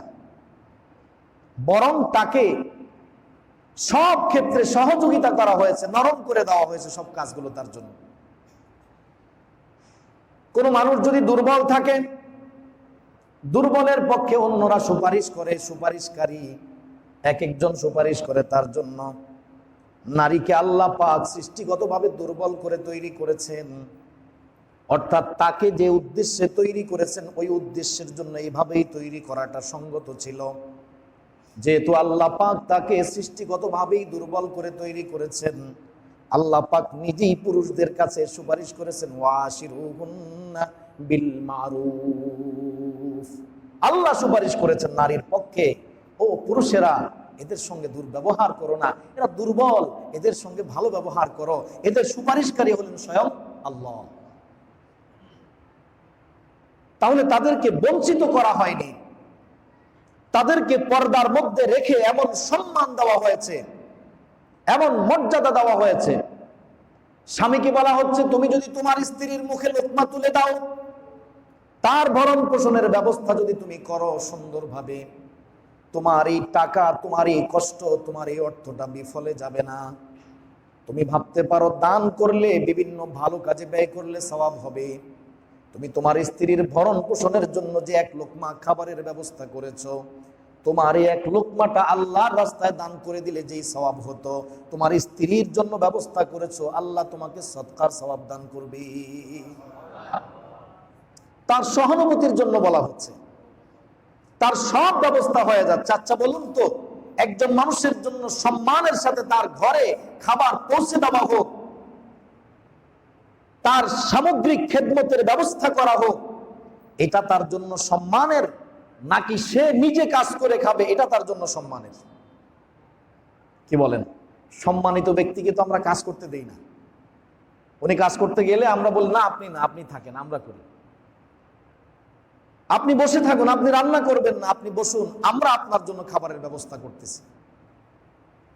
বরং তাকে সব ক্ষেত্রে সহযোগিতা করা হয়েছে, নরম করে দেওয়া হয়েছে সব কাজগুলো তার জন্য। কোন মানুষ যদি দুর্বল থাকে, দুর্বলের পক্ষে অন্যরা সুপারিশ করে, সুপারিশকারী এক একজন সুপারিশ করে তার জন্য। নারীকে আল্লাহ পাক সৃষ্টিগতভাবে দুর্বল করে তৈরি করেছেন, অর্থাৎ তাকে যে উদ্দেশ্যে তৈরি করেছেন ওই উদ্দেশ্যের জন্য এইভাবেই তৈরি করাটা সঙ্গত ছিল। যেহেতু আল্লাহ পাক তাকে সৃষ্টিগতভাবেই দুর্বল করে তৈরি করেছেন, আল্লাহ পাক নিজেই পুরুষদের কাছে সুপারিশ করেছেন, ওয়াশিরুহুন্না বিল মারুফ। আল্লাহ সুপারিশ করেছেন নারীর পক্ষে, ও পুরুষেরা এদের সঙ্গে দুর্ব্যবহার করো না, এরা দুর্বল, এদের সঙ্গে ভালো ব্যবহার করো। এদের সুপারিশকারী হলেন স্বয়ং আল্লাহ। তাহলে তাদেরকে বঞ্চিত করা হয়নি, তাদেরকে পর্দার মধ্যে রেখে এমন সম্মান দেওয়া হয়েছে এমন মর্যাদা দেওয়া হয়েছে। স্বামীকে বলা হচ্ছে, তুমি যদি তোমার স্ত্রীর মুখে লোকমা তুলে দাও, তার ভরণ পোষণের ব্যবস্থা যদি তুমি করো সুন্দরভাবে, তোমার এই টাকা, তোমার এই কষ্ট, তোমার এই অর্থটা বিফলে যাবে না। তুমি ভাবতে পারো দান করলে, বিভিন্ন ভালো কাজে ব্যয় করলে সওয়াব হবে। তুমি তোমার স্ত্রীর ভরণ পোষণের জন্য যে এক লোকমা খাবারের ব্যবস্থা করেছো, তোমার এই এক লোকমাটা আল্লাহর রাস্তায় দান করে দিলে যেই সওয়াব হতো, তোমার স্ত্রীর জন্য ব্যবস্থা করেছো, আল্লাহ তোমাকে সদকার সওয়াব দান করবে। তার সহানুভূতির জন্য বলা হচ্ছে, তার সব ব্যবস্থা হয়ে যাচ্ছে। আচ্ছা বলুন তো, একজন মানুষের জন্য সম্মানের সাথে তার ঘরে খাবার পৌঁছে দেওয়া হোক, তার সামগ্রিক খেদমতের ব্যবস্থা করা হোক, এটা তার জন্য সম্মানের, নাকি সে নিজে কাজ করে খাবে এটা তার জন্য সম্মানের? কি বলেন? সম্মানিত ব্যক্তিকে তো আমরা কাজ করতে দেই না। উনি কাজ করতে গেলে আমরা বলি, না আপনি, না আপনি থাকেন, আমরা করি। আপনি বসে থাকুন, আপনি রান্না করবেন না, আপনি বসুন, আমরা আপনার জন্য খাবারের ব্যবস্থা করতেছি।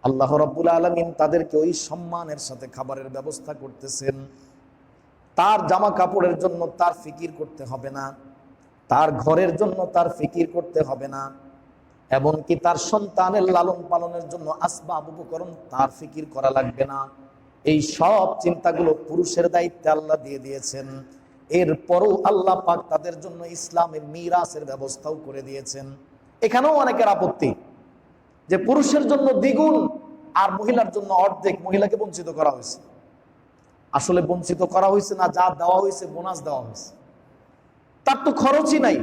আল্লাহ রাব্বুল আলামিন তাদেরকে ওই সম্মানের সাথে খাবারের ব্যবস্থা করতেছেন। তার জামা কাপড়ের জন্য তার ফিকির করতে হবে না, তার ঘরের জন্য তার ফিকির করতে হবে না, এমনকি তার সন্তানের লালন পালনের জন্য আসবাব উপকরণ তার ফিকির করা লাগবে না। এই সব চিন্তাগুলো পুরুষের দায়িত্বে আল্লাহ দিয়ে দিয়েছেন। এরপরও আল্লাহ পাক তাদের জন্য ইসলামে মিরাসের ব্যবস্থাও করে দিয়েছেন। এখানেও অনেকের আপত্তি যে পুরুষের জন্য দ্বিগুণ আর মহিলার জন্য অর্ধেক, মহিলাকে বঞ্চিত করা হয়েছে। আসলে বঞ্চিত করা হয়েছে না, যা দেওয়া হয়েছে বোনাস দেওয়া হয়েছে। তার তো খরচই নাই।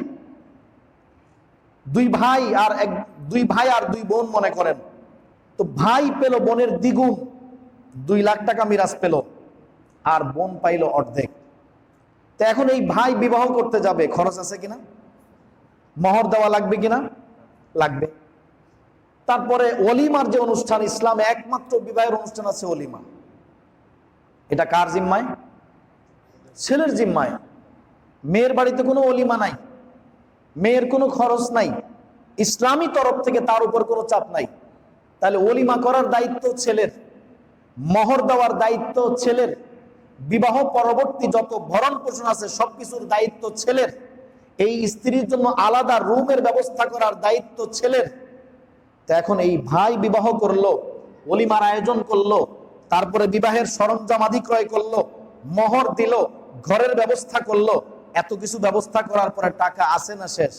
দুই ভাই আর দুই বোন মনে করেন, তো ভাই পেল বোনের দ্বিগুণ, 2 লাখ টাকা মিরাজ পেল, আর বোন পাইল অর্ধেক। তো এখন এই ভাই বিবাহ করতে যাবে, খরচ আছে কিনা? মোহর দেওয়া লাগবে কিনা? লাগবে। তারপরে ওলিমার যে অনুষ্ঠান, ইসলামে একমাত্র বিবাহের অনুষ্ঠান আছে ওলিমা, এটা কার জিম্মায়? ছেলের জিম্মায়। মেয়ের বাড়িতে কোনো ওলিমা নাই, মেয়ের কোনো খরচ নাই, ইসলামী তরফ থেকে তার উপর কোনো চাপ নাই। তাহলে ওলিমা করার দায়িত্ব ছেলের, মোহর দেওয়ার দায়িত্ব ছেলের, বিবাহ পরবর্তী যত ভরণ পোষণ আছে সবকিছুর দায়িত্ব ছেলের, এই স্ত্রীর জন্য আলাদা রুমের ব্যবস্থা করার দায়িত্ব ছেলের। তো এখন এই ভাই বিবাহ করলো, ওলিমার আয়োজন করলো, তারপরে বিবাহের সরঞ্জাম আদি ক্রয় করলো, মোহর দিল, ঘরের ব্যবস্থা করলো, এত কিছু ব্যবস্থা করার পরে টাকা আসে না শেষ?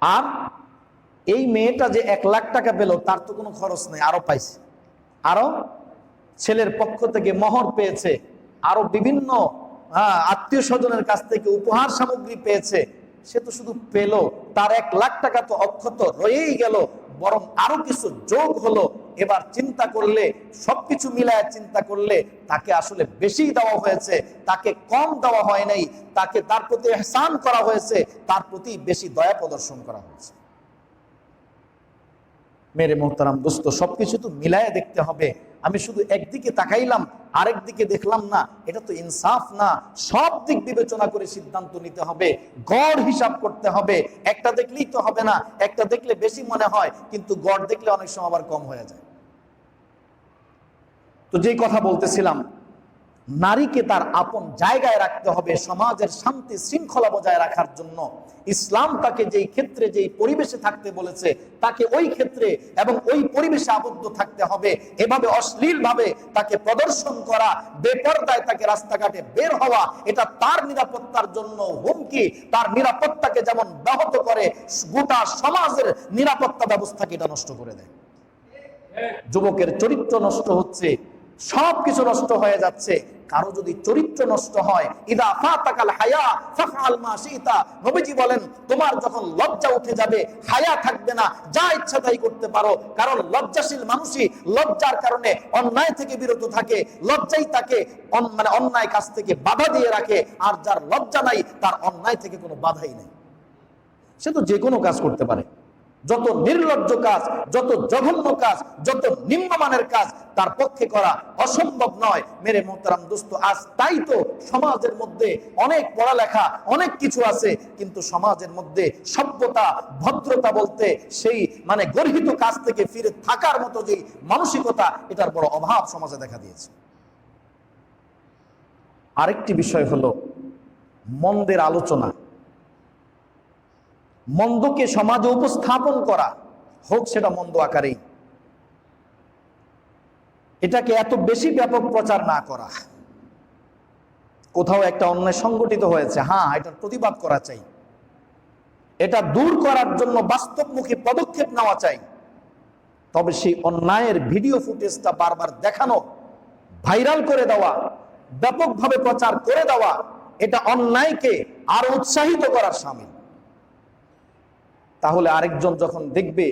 আর এই মেয়েটা যে 1 লাখ টাকা পেল, তার তো কোনো খরচ নেই, আরো পাইছে, আরো ছেলের পক্ষ থেকে মোহর পেয়েছে, আরো বিভিন্ন আত্মীয় স্বজনের কাছ থেকে উপহার সামগ্রী পেয়েছে। সে তো শুধু পেল, তার 1 লাখ টাকা তো অক্ষত রয়েই গেল, বরং আরো কিছু যোগ হলো। এবার চিন্তা করলে, সবকিছু মিলায় চিন্তা করলে, তাকে আসলে বেশি দেওয়া হয়েছে, তাকে কম দেওয়া হয় নাই, তাকে তার প্রতি ইহসান করা হয়েছে, তার প্রতি বেশি দয়া প্রদর্শন করা হয়েছে। মেরে মোহতারাম দোস্ত, সবকিছু তো মিলায় দেখতে হবে। আমি শুধু একদিকে তাকাইলাম, আরেক দিকে দেখলাম না, এটা তো ইনসাফ না। সব দিক বিবেচনা করে সিদ্ধান্ত নিতে হবে, গড় হিসাব করতে হবে। একটা দেখলেই তো হবে না, একটা দেখলে বেশি মনে হয়, কিন্তু গড় দেখলে অনেক সময় আবার কম হয়ে যায়। তো যেই কথা বলতেছিলাম, নারীকে তার আপন জায়গায় রাখতে হবে সমাজের শান্তি শৃঙ্খলা বজায় রাখার জন্য। ইসলাম তাকে যেই ক্ষেত্রে, যেই পরিবেশে থাকতে বলেছে, তাকে ওই ক্ষেত্রে এবং ওই পরিবেশে আবদ্ধ থাকতে হবে। এভাবে অশ্লীল ভাবে তাকে প্রদর্শন করা, বেপরদায় তাকে রাস্তাঘাটে বের হওয়া, এটা তার নিরাপত্তার জন্য হুমকি। তার নিরাপত্তাকে যেমন ব্যাহত করে, গোটা সমাজের নিরাপত্তা ব্যবস্থাকে এটা নষ্ট করে দেয়। যুবকের চরিত্র নষ্ট হচ্ছে, সবকিছু নষ্ট হয়ে যাচ্ছে। কারো যদি চরিত্র নষ্ট হয়, ইদা ফাতাকাল হায়া ফাফআল মা শিতা, নবীজি বলেন, তোমার যখন লজ্জা উঠে যাবে, হায়া থাকবে না, যা ইচ্ছা তাই করতে পারো। কারণ লজ্জাশীল মানুষই লজ্জার কারণে অন্যায় থেকে বিরত থাকে, লজ্জাই তাকে অন্যায় কাজ থেকে বাধা দিয়ে রাখে। আর যার লজ্জা নাই, তার অন্যায় থেকে কোনো বাধাই নেই, সে তো যে কোনো কাজ করতে পারে। যত নির্লজ্জ কাজ, যত জঘন্য কাজ, যত নিম্নমানের কাজ তার পক্ষে করা অসম্ভব নয়। মেরে মোহতারাম দোস্ত, আজ তাই তো সমাজের মধ্যে অনেক পড়ালেখা, অনেক কিছু আছে, কিন্তু সমাজের মধ্যে সভ্যতা, ভদ্রতা বলতে সেই গর্হিত কাজ থেকে ফিরে থাকার মতো যে মানসিকতা, এটার বড় অভাব সমাজে দেখা দিয়েছে। আরেকটি বিষয় হলো মন্দের আলোচনা, মন্দকে সমাজে উপস্থাপন করা, হোক সেটা মন্দ আকারেই, এটাকে এত বেশি ব্যাপক প্রচার না করা। কোথাও একটা অন্যায় সংগঠিত হয়েছে, হ্যাঁ, এটার প্রতিবাদ করা চাই, এটা দূর করার জন্য বাস্তবমুখী পদক্ষেপ নেওয়া চাই, তবে সেই অন্যায়ের ভিডিও ফুটেজটা বারবার দেখানো, ভাইরাল করে দেওয়া, ব্যাপকভাবে প্রচার করে দেওয়া, এটা অন্যায়কে আরো উৎসাহিত করার শামিল। তাহলে আরেকজন যখন দেখবে,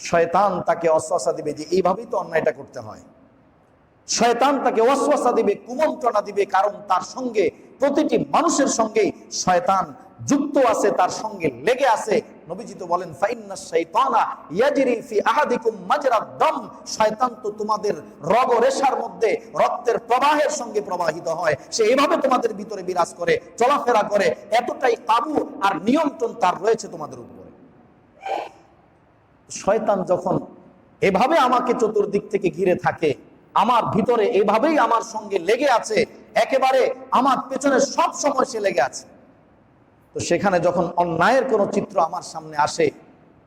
শয়তান তাকে ওয়াসওয়াসা দিবে যে এইভাবেই তো অন্যায়টা করতে হয়। শয়তান তাকে ওয়াসওয়াসা দিবে, কুমন্ত্রণা দিবে, কারণ তার সঙ্গে প্রতিটি মানুষের সঙ্গেই শয়তান যুক্ত আছে, তার সঙ্গে লেগে আছে। নবীজি তো বলেন, ফাইন্নাশ শাইতানা ইয়াজরি ফি আহাদিকুম মাজরাদ দাম, শয়তান তো তোমাদের রগ রেশার মধ্যে রক্তের প্রবাহের সঙ্গে প্রবাহিত হয়, সে এভাবে তোমাদের ভিতরে বিরাজ করে, চলাফেরা করে, এতটাই কাবু আর নিয়ন্ত্রণ তার রয়েছে তোমাদের উপরে। শয়তান যখন এভাবে আমাকে চতুর্দিক থেকে ঘিরে থাকে, আমার ভিতরে এভাবেই আমার সঙ্গে লেগে আছে, একেবারে আমার পেছনে সব সময় সে লেগে আছে, তো সেখানে যখন অন্যায়ের কোনো চিত্র আমার সামনে আসে,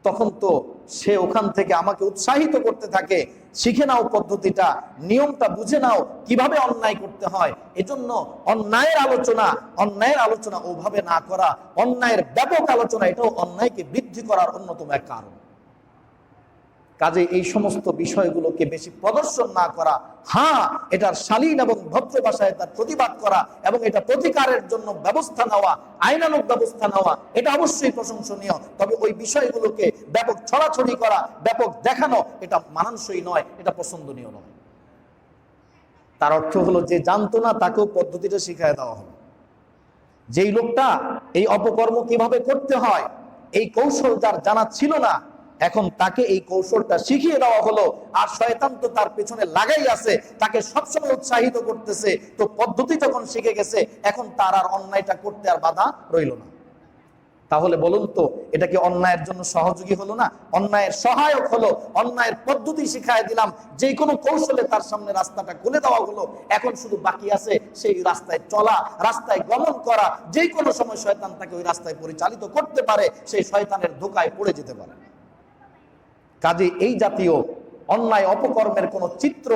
তখন তো সে ওখান থেকে আমাকে উৎসাহিত করতে থাকে, শিখে নাও পদ্ধতিটা, নিয়মটা বুঝে নাও, কিভাবে অন্যায় করতে হয়। এজন্য অন্যায়ের আলোচনা ওভাবে না করা, অন্যায়ের ব্যাপক আলোচনা, এটাও অন্যায়কে বৃদ্ধি করার অন্যতম এক কারণ। কাজে এই সমস্ত বিষয়গুলোকে বেশি প্রদর্শন না করা, হ্যাঁ, এটার শালীন এবং ভদ্র ভাষায় তার প্রতিবাদ করা এবং এটা প্রতিকারের জন্য ব্যবস্থা নেওয়া, আইনানুগ ব্যবস্থা নেওয়া, এটা অবশ্যই প্রশংসনীয়। তবে ওই বিষয়গুলোকে ব্যাপক ছড়াছড়ি করা, ব্যাপক দেখানো, এটা মানানসই নয়, এটা পছন্দনীয় নয়। তার অর্থ হলো, যে জানতো না তাকেও পদ্ধতিটা শিখিয়ে দেওয়া হলো। যেই লোকটা এই অপকর্ম কিভাবে করতে হয়, এই কৌশল যার জানা ছিল না, এখন তাকে এই কৌশলটা শিখিয়ে দেওয়া হলো। আর শয়তান তো তার পেছনে লাগাই আছে, তাকে সবসময় উৎসাহিত করতেছে। তো পদ্ধতি যখন শিখে গেছে, এখন তার আর অন্যায়টা করতে আর বাধা রইল না। তাহলে বলুন তো, এটা কি অন্যায়ের জন্য সহযোগী হলো না? অন্যায়ের সহায়ক হলো। অন্যায়ের পদ্ধতি শিখাই দিলাম, যে কোনো কৌশলে তার সামনে রাস্তাটা খুলে দেওয়া হলো। এখন শুধু বাকি আছে সেই রাস্তায় চলা, রাস্তায় গমন করা। যে কোনো সময় শয়তান তাকে ওই রাস্তায় পরিচালিত করতে পারে, সেই শয়তানের ধোঁকায় পড়ে যেতে পারে। কাজে এই জাতীয় অন্যায় অপকর্মের কোন চিত্র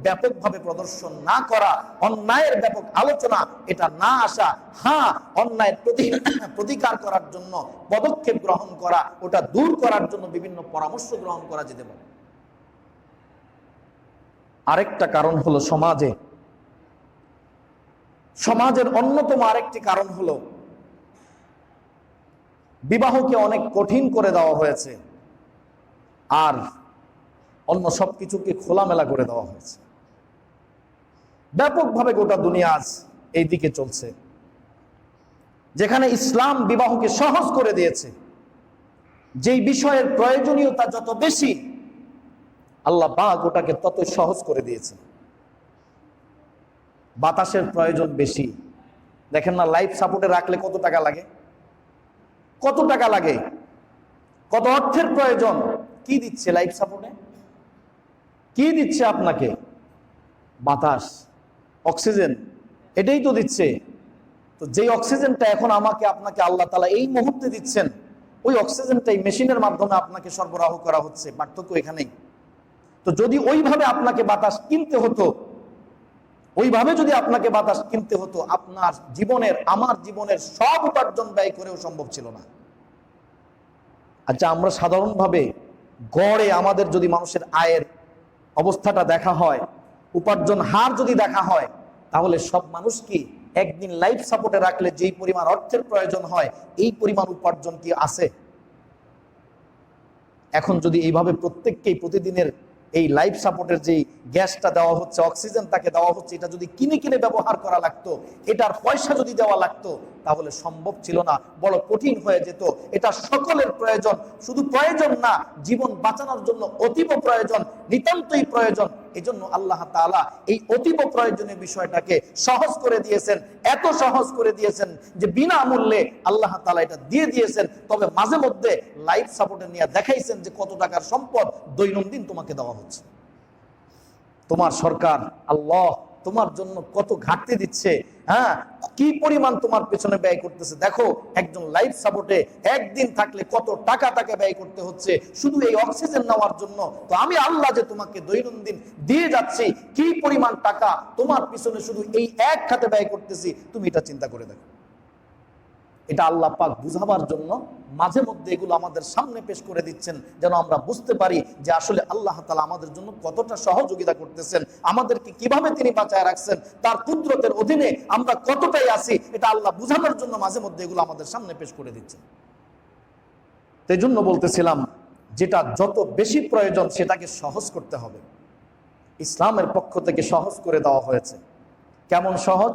ব্যাপকভাবে প্রদর্শন না করা, অন্যায়ের ব্যাপক আলোচনা এটা না আসা, হ্যাঁ, অন্যায়ের প্রতিকার করার জন্য পদক্ষেপ গ্রহণ করা, ওটা দূর করার জন্য বিভিন্ন পরামর্শ গ্রহণ করা যেতে পারে। আরেকটা কারণ হলো সমাজের অন্যতম আরেকটি কারণ হলো বিবাহকে অনেক কঠিন করে দেওয়া হয়েছে, আর অন্য সবকিছুকে খোলামেলা করে দেওয়া হয়েছে। ব্যাপকভাবে গোটা দুনিয়া আজ এই দিকে চলছে, যেখানে ইসলাম বিবাহকে সহজ করে দিয়েছে। যেই বিষয়ের প্রয়োজনীয়তা যত বেশি, আল্লাহ পাক ওটাকে তত সহজ করে দিয়েছে। বাতাসের প্রয়োজন বেশি, দেখেন না, লাইফ সাপোর্টে রাখলে কত টাকা লাগে, কত টাকা লাগে, কত অর্থের প্রয়োজন। কি দিচ্ছে লাইফ সাপোর্টে? কি দিচ্ছে আপনাকে? বাতাস, অক্সিজেন, এটাই তো দিচ্ছে। তো যেই অক্সিজেনটা এখন আমাকে আপনাকে আল্লাহ তাআলা এই মুহূর্তে দিচ্ছেন, ওই অক্সিজেনটাই মেশিনের মাধ্যমে আপনাকে সরবরাহ করা হচ্ছে। পার্থক্য এখানেই। তো যদি ওইভাবে আপনাকে বাতাস কিনতে হতো, ওইভাবে যদি আপনাকে বাতাস কিনতে হতো, আপনার জীবনের, আমার জীবনের সব উপার্জন ব্যয় করেও সম্ভব ছিল না। আচ্ছা, আমরা সাধারণভাবে গড়ে আমাদের যদি মানুষের আয়ের অবস্থাটা দেখা হয়, উপার্জন হার যদি দেখা হয়, তাহলে সব মানুষ কি একদিন লাইফ সাপোর্টে রাখলে যেই পরিমাণ অর্থের প্রয়োজন হয়, এই পরিমাণ উপার্জন কি আছে? এখন যদি এইভাবে প্রত্যেককেই প্রতিদিনের এই লাইফ সাপোর্টের যেই গ্যাসটা দেওয়া হচ্ছে, অক্সিজেন তাকে দেওয়া হচ্ছে, এটা যদি কিনে কিনে ব্যবহার করা লাগতো, এটার পয়সা যদি দেওয়া লাগতো, তাহলে সম্ভব ছিল না, বড় কঠিন হয়ে যেত। এটা সকলের প্রয়োজন, শুধু প্রয়োজন না, জীবন বাঁচানোর জন্য অতীব প্রয়োজন, নিতান্তই প্রয়োজন। এজন্য আল্লাহ তাআলা এই অতীব প্রয়োজনীয় বিষয়টাকে সহজ করে দিয়েছেন, এত সহজ করে দিয়েছেন যে বিনামূল্যে আল্লাহ তাআলা এটা দিয়ে দিয়েছেন। তবে মাঝে মধ্যে লাইফ সাপোর্টে নিয়ে দেখাইছেন যে কত টাকার সম্পদ দৈনন্দিন তোমাকে দেওয়া হচ্ছে। তোমার সরকার আল্লাহ তোমার জন্য কত ঘাটতি দিচ্ছে, হ্যাঁ, কি পরিমাণ তোমার পেছনে ব্যয় করতেছে। দেখো একজন লাইফ সাপোর্টে একদিন থাকলে কত টাকা তাকে ব্যয় করতে হচ্ছে শুধু এই অক্সিজেন নেওয়ার জন্য। তো আমি আল্লাহ যে তোমাকে দৈনন্দিন দিয়ে যাচ্ছি, কি পরিমাণ টাকা তোমার পিছনে শুধু এই এক খাতে ব্যয় করতেছি, তুমি এটা চিন্তা করে দেখো। এটা আল্লাহ পাক বুঝাবার জন্য মাঝে মধ্যে এগুলো আমাদের সামনে পেশ করে দিচ্ছেন, যেন আমরা বুঝতে পারি যে আসলে আল্লাহ তাআলা আমাদের জন্য কতটা সহযোগিতা করতেছেন, আমাদেরকে কিভাবে তিনি বাঁচায় রাখছেন, তার কুদরতের অধীনে আমরা কতটাই আছি, এটা আল্লাহ বুঝানোর জন্য মাঝে মধ্যে এগুলো আমাদের সামনে পেশ করে দিচ্ছেন। সেই জন্য বলতেছিলাম, যেটা যত বেশি প্রয়োজন সেটাকে সহজ করতে হবে। ইসলামের পক্ষ থেকে সহজ করে দেওয়া হয়েছে। কেমন সহজ?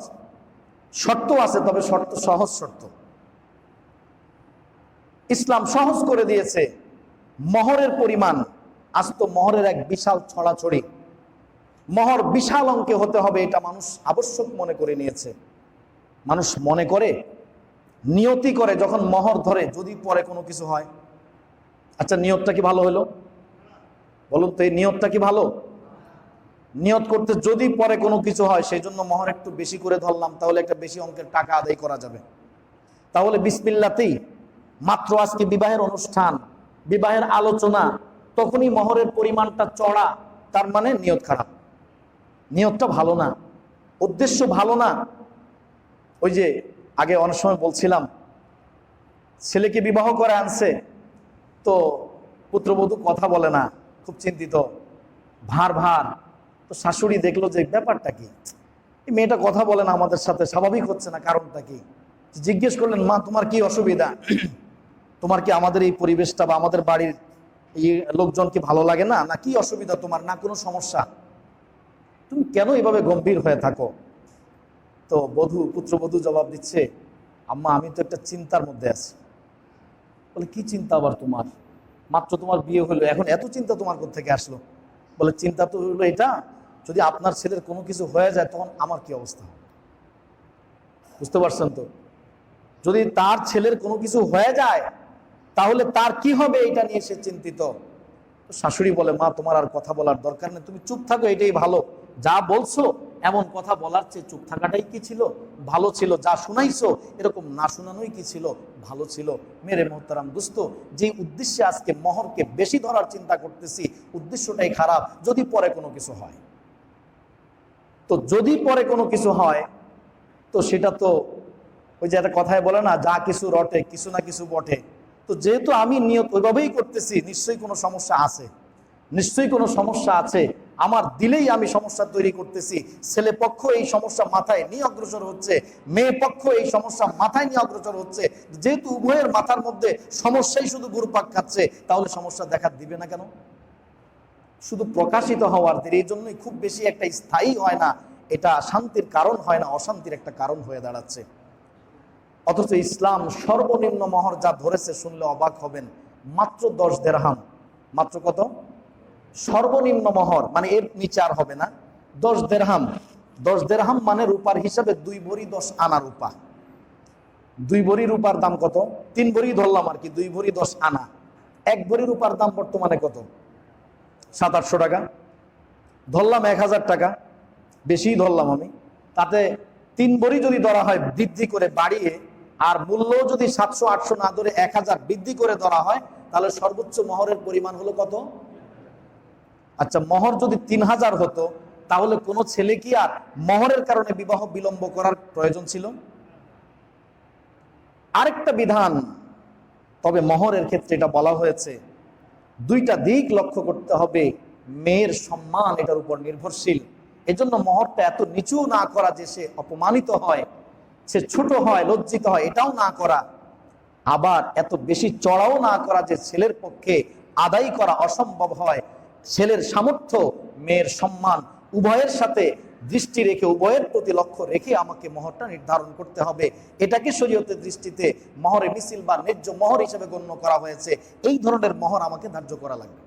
শর্ত আছে, তবে শর্ত সহজ শর্ত। ইসলাম সহজ করে দিয়েছে। মহরের পরিমাণ, আজ তো মহরের এক বিশাল ছড়াছড়ি, মহর বিশাল অঙ্কে হতে হবে, এটা মানুষ আবশ্যক মনে করে নিয়েছে। মানুষ মনে করে, নিয়তি করে যখন মহর ধরে, যদি পরে কোনো কিছু হয়। আচ্ছা, নিয়তটা কি ভালো হলো? বলুন তো, এই নিয়তটা কি ভালো? নিয়ত করতে যদি পরে কোনো কিছু হয়, সেই জন্য মহর একটু বেশি করে ধরলাম, তাহলে একটা বেশি অঙ্কের টাকা আদায় করা যাবে। তাহলে বিসমিল্লাতেই মাত্র আজকে বিবাহের অনুষ্ঠান, বিবাহের আলোচনা, তখনই মহরের পরিমাণটা চড়া, তার মানে নিয়ত খারাপ, নিয়তটা ভালো না, উদ্দেশ্য ভালো না। ওই যে আগে অনেক সময় বলছিলাম, ছেলেকে বিবাহ করে আনছে, তো পুত্রবধূ কথা বলে না, খুব চিন্তিত, ভার ভার। তো শাশুড়ি দেখলো যে ব্যাপারটা কি, এই মেয়েটা কথা বলে না আমাদের সাথে, স্বাভাবিক হচ্ছে না, কারণটা কি? জিজ্ঞেস করলেন, মা তোমার কি অসুবিধা? তোমার কি আমাদের এই পরিবেশটা বা আমাদের বাড়ির এই লোকজন কি ভালো লাগে না, না কি অসুবিধা তোমার, না কোনো সমস্যা? তুমি কেন এভাবে গম্ভীর হয়ে থাকো? তো পুত্রবধূ জবাব দিচ্ছে, আম্মা আমি তো একটা চিন্তার মধ্যে আছি। বলে, কি চিন্তা আবার তোমার? মাত্র তোমার বিয়ে হলো, এখন এত চিন্তা তোমার কোথা থেকে আসলো? বলে, চিন্তা তো হলো এটা, যদি আপনার ছেলের কোনো কিছু হয়ে যায় তখন আমার কি অবস্থা? বুঝতে পারছেন তো? যদি তার ছেলের কোনো কিছু হয়ে যায় তাহলে তার কি হবে, এটা নিয়ে সে চিন্তিত। শাশুড়ি বলে, মা তোমার আর কথা বলার দরকার নেই, তুমি চুপ থাকো, এটাই ভালো। যা বলছো এমন কথা বলার চেয়ে চুপ থাকাটাই কি ছিল ভালো ছিল, যা শুনাইছো এরকম না শুনানোই কি ছিল ভালো ছিল। মেরে মোহতারাম দোস্ত, যে উদ্দেশ্যে আজকে মহরকে বেশি ধরার চিন্তা করতেছি, উদ্দেশ্যটাই খারাপ। যদি পরে কোনো কিছু হয়, তো যদি পরে কোনো কিছু হয়, তো সেটা তো ওই যে একটা কথায় বলে না, যা কিছু রটে কিছু না কিছু বটে। তো যেহেতু আমি নিয়ত ওইভাবেই করতেছি, নিশ্চয়ই কোনো সমস্যা আছে, নিশ্চয়ই কোনো সমস্যা আছে। আমার দিলেই আমি সমস্যা তৈরি করতেছি। ছেলে পক্ষ এই সমস্যা মাথায় নিয়ে অগ্রসর হচ্ছে, মেয়ে পক্ষ এই সমস্যা মাথায় নিয়ে অগ্রসর হচ্ছে। যেহেতু উভয়ের মাথার মধ্যে সমস্যাই শুধু ঘুরপাক খাচ্ছে, তাহলে সমস্যা দেখা দিবে না কেন? শুধু প্রকাশিত হওয়ার দেরি, এই জন্যই খুব বেশি একটা স্থায়ী হয় না, এটা শান্তির কারণ হয় না, অশান্তির একটা কারণ হয়ে দাঁড়াচ্ছে। অথচ ইসলাম সর্বনিম্ন মহর যা ধরেছে, শুনলে অবাক হবেন, মাত্র 10 দিরহাম। মাত্র কত? সর্বনিম্ন মহর, মানে এর নিচে আর হবে না। 10 দিরহাম। 10 দিরহাম মানে রূপার হিসাবে 2 ভরি 10 আনা রূপা। 2 ভরি রূপার দাম কত? 3 ভরি ধরলাম আর কি, 2 ভরি 10 আনা। 1 ভরি রূপার দাম বর্তমানে কত? 700-800 টাকা ধরলাম, 1000 টাকা বেশি ধরলাম আমি। তাতে 3 ভরি যদি ধরা হয় বৃদ্ধি করে বাড়িয়ে, আর মূল্য যদি 700-800 না ধরে 1000 বৃদ্ধি করে ধরা হয়, তাহলে সর্বোচ্চ মহরের পরিমাণ হলো কত? আচ্ছা, মহর যদি 3000 হতো, তাহলে কোনো ছেলে কি আর মহরের কারণে বিবাহ বিলম্ব করার প্রয়োজন ছিল? আরেকটা বিধান, তবে মহরের ক্ষেত্রে এটা বলা হয়েছে, 2টা দিক লক্ষ্য করতে হবে। মেয়ের সম্মান এটার উপর নির্ভরশীল। এজন্য মহরটা এত নিচু না করা যে সে অপমানিত হয়, সে ছোট হয়, লজ্জিত হয়, এটাও না করা। আবার এত বেশি চড়াও না করা যে ছেলের পক্ষে আদায় করা অসম্ভব হয়। ছেলের সামর্থ্য, মেয়ের সম্মান, উভয়ের সাথে দৃষ্টি রেখে, উভয়ের প্রতি লক্ষ্য রেখে আমাকে মহরটা নির্ধারণ করতে হবে। এটাকে শরীয়তের দৃষ্টিতে মহরে মিছিল বা ন্যায্য মহর হিসেবে গণ্য করা হয়েছে। এই ধরনের মহর আমাকে ধার্য করা লাগবে।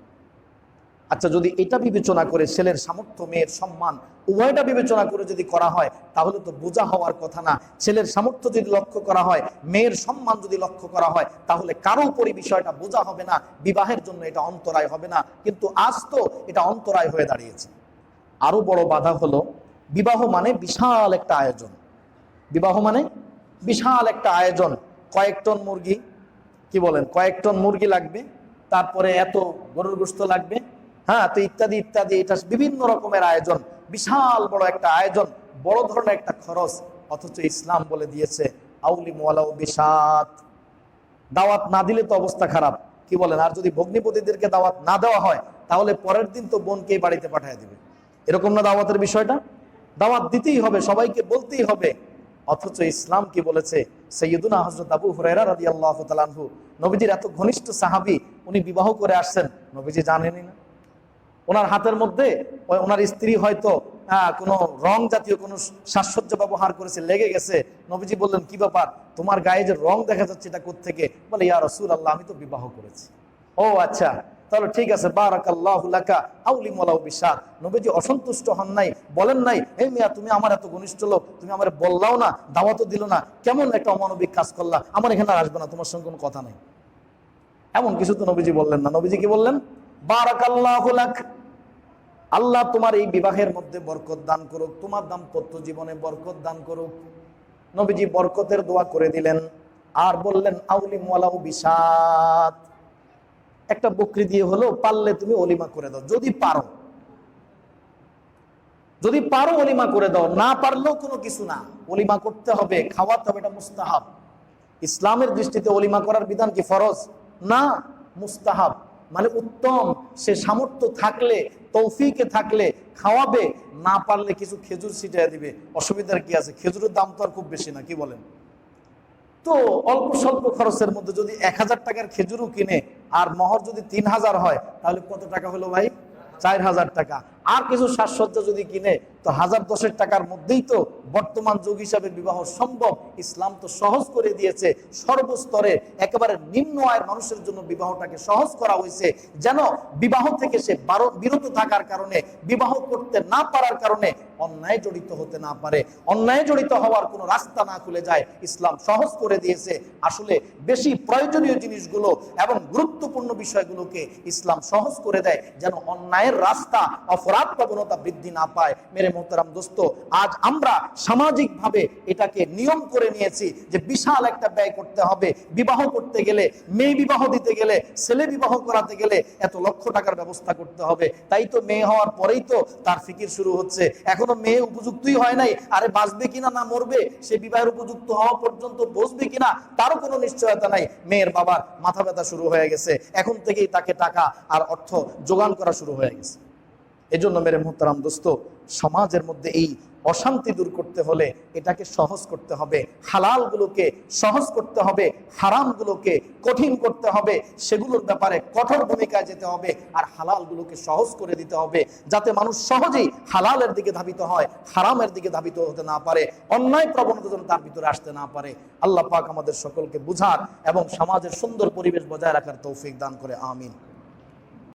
আচ্ছা, যদি এটা বিবেচনা করে ছেলের সামর্থ্য, মেয়ের সম্মান, উভয়টা বিবেচনা করে যদি করা হয়, তাহলে তো বোঝা হওয়ার কথা না। ছেলের সামর্থ্য যদি লক্ষ্য করা হয়, মেয়ের সম্মান যদি লক্ষ্য করা হয়, তাহলে কারো উপরই বিষয়টা বোঝা হবে না, বিবাহের জন্য এটা অন্তরায় হবে না। কিন্তু আজ তো এটা অন্তরায় হয়ে দাঁড়িয়েছে। আরো বড় বাধা হলো, বিবাহ মানে বিশাল একটা আয়োজন। বিবাহ মানে বিশাল একটা আয়োজন। কয়েক টন মুরগি, কি বলেন, কয়েক টন মুরগি লাগবে, তারপরে এত গরুর গোশত লাগবে, হ্যাঁ, তো ইত্যাদি ইত্যাদি। এটা বিভিন্ন রকমের আয়োজন, বিশাল বড় একটা আয়োজন, বড় ধরনের একটা খরচ। অথচ ইসলাম বলে দিয়েছে আউলি মোয়ালাউ বিশাত, দাওয়াত না দিলে তো অবস্থা খারাপ, কি বলেন। আর যদি ভগ্নিপতিদেরকে দাওয়াত না দেওয়া হয়, তাহলে পরের দিন তো বোনকেই বাড়িতে পাঠিয়ে দিবে। এরকম না দাওয়াতের বিষয়টা? দাওয়াত দিতেই হবে, সবাইকে বলতেই হবে। অথচ ইসলাম কি বলেছে? সাইয়্যিদুনা হযরত আবু হুরায়রা রাদিয়াল্লাহু তাআলা আনহু, নবীজির এত ঘনিষ্ঠ সাহাবী, উনি বিবাহ করে আসছেন, নবীজি জানেনই না। ওনার হাতের মধ্যে ওনার স্ত্রী হয়তো কোনো রং জাতীয় কোনো সাজসজ্জা ব্যবহার করেছে, লেগে গেছে। নবীজি বললেন, কি ব্যাপার, তোমার গায়ে যে রং দেখা যাচ্ছে এটা কোত্থেকে? বলে, ইয়া রাসূলুল্লাহ, আমি তো বিবাহ করেছি। ও আচ্ছা, তাহলে ঠিক আছে, বারাকাল্লাহু লাকা আউলি মোলাউ বিশাত। নবীজি অসন্তুষ্ট হন নাই, বলেন নাই, হে মিয়া, তুমি আমার এত ঘনিষ্ঠ লোক, তুমি আমার বললাও না, দাওয়াতও দিল না, কেমন একটা অমানবিক কাজ করলা, আমার এখানে আর আসবে না, তোমার সঙ্গে কোনো কথা নাই। এমন কিছু তো নবীজি বললেন না। নবীজি কি বললেন? বারাকাল্লাহু লাক, আল্লাহ তোমার এই বিবাহের মধ্যে বরকত দান করুক, তোমার দাম্পত্য জীবনে বরকত দান করুক। নবীজি বরকতের দোয়া করে দিলেন, আর বললেন আউলি মোয়ালাউ বিশাত, একটা বকরি দিয়ে হলো, পারলে তুমি অলিমা করে দাও, যদি পারো, যদি পারো অলিমা করে দাও, না পারলেও কোনো কিছু না, অলিমা করতে হবে, খাওয়াতে হবে, এটা মুস্তাহাব। ইসলামের দৃষ্টিতে অলিমা করার বিধান কি ফরজ? না, মুস্তাহাব, মানে উত্তম। সে সামর্থ্য থাকলে, তৌফিকে থাকলে খাওয়াবে, না পারলে কিছু খেজুর ছিটিয়ে দিবে, অসুবিধার কি আছে? খেজুরের দাম তো আর খুব বেশি না, কি বলেন? তো অল্প স্বল্প খরচের মধ্যে যদি 1000 টাকার খেজুরও কিনে, আর মহর যদি 3000 হয়, তাহলে কত টাকা হলো ভাই? 4000 টাকা। আর কিছু সাজসজ্জা যদি কিনে, তো 1010 টাকার মধ্যেই তো বর্তমান যুগ হিসাবে বিবাহ সম্ভব। ইসলাম তো সহজ করে দিয়েছে, সর্বস্তরে একেবারে নিম্ন আয়ের মানুষের জন্য বিবাহটাকে সহজ করা হয়েছে, যেন বিবাহ থেকে সে বিরত থাকার কারণে, বিবাহ করতে না পারার কারণে অন্যায় জড়িত হতে না পারে, অন্যায় জড়িত হওয়ার কোনো রাস্তা না খুলে যায়। ইসলাম সহজ করে দিয়েছে। আসলে বেশি প্রয়োজনীয় জিনিসগুলো এবং গুরুত্বপূর্ণ বিষয়গুলোকে ইসলাম সহজ করে দেয়, যেন অন্যায়ের রাস্তা, অপরাধ প্রবণতা বৃদ্ধি না পায়। মেরে মোহতারাম দোস্ত, আজ আমরা সামাজিকভাবে এটাকে নিয়ম করে নিয়েছি যে বিশাল একটা ব্যয় করতে হবে। বিবাহ করতে গেলে, মেয়ে বিবাহ দিতে গেলে, ছেলে বিবাহ করাতে গেলে এত লক্ষ টাকার ব্যবস্থা করতে হবে। তাই তো মেয়ে হওয়ার পরেই তো তার ফিকির শুরু হচ্ছে। এখনো মেয়ে উপযুক্তই হয় নাই, আরে বাঁচবে কিনা না মরবে, সে বিবাহের উপযুক্ত হওয়া পর্যন্ত বসবে কিনা তারও কোনো নিশ্চয়তা নাই। মেয়ের বাবার মাথা ব্যথা শুরু হয়ে গেছে, এখন থেকেই তাকে টাকা আর অর্থ যোগান করা শুরু হয়ে গেছে। এজন্য মেরে মুহতারাম দোস্ত, সমাজের মধ্যে এই অশান্তি দূর করতে হলে এটাকে সহজ করতে হবে, হালালগুলোকে সহজ করতে হবে, হারামগুলোকে কঠিন করতে হবে, সেগুলোর ব্যাপারে কঠোর ভূমিকায় যেতে হবে, আর হালালগুলোকে সহজ করে দিতে হবে, যাতে মানুষ সহজেই হালালের দিকে ধাবিত হয়, হারামের দিকে ধাবিত হতে না পারে, অন্যায় প্রবণতা যেন তার ভিতরে আসতে না পারে। আল্লাহ পাক আমাদের সকলকে বুঝার এবং সমাজের সুন্দর পরিবেশ বজায় রাখার তৌফিক দান করে, আমিন।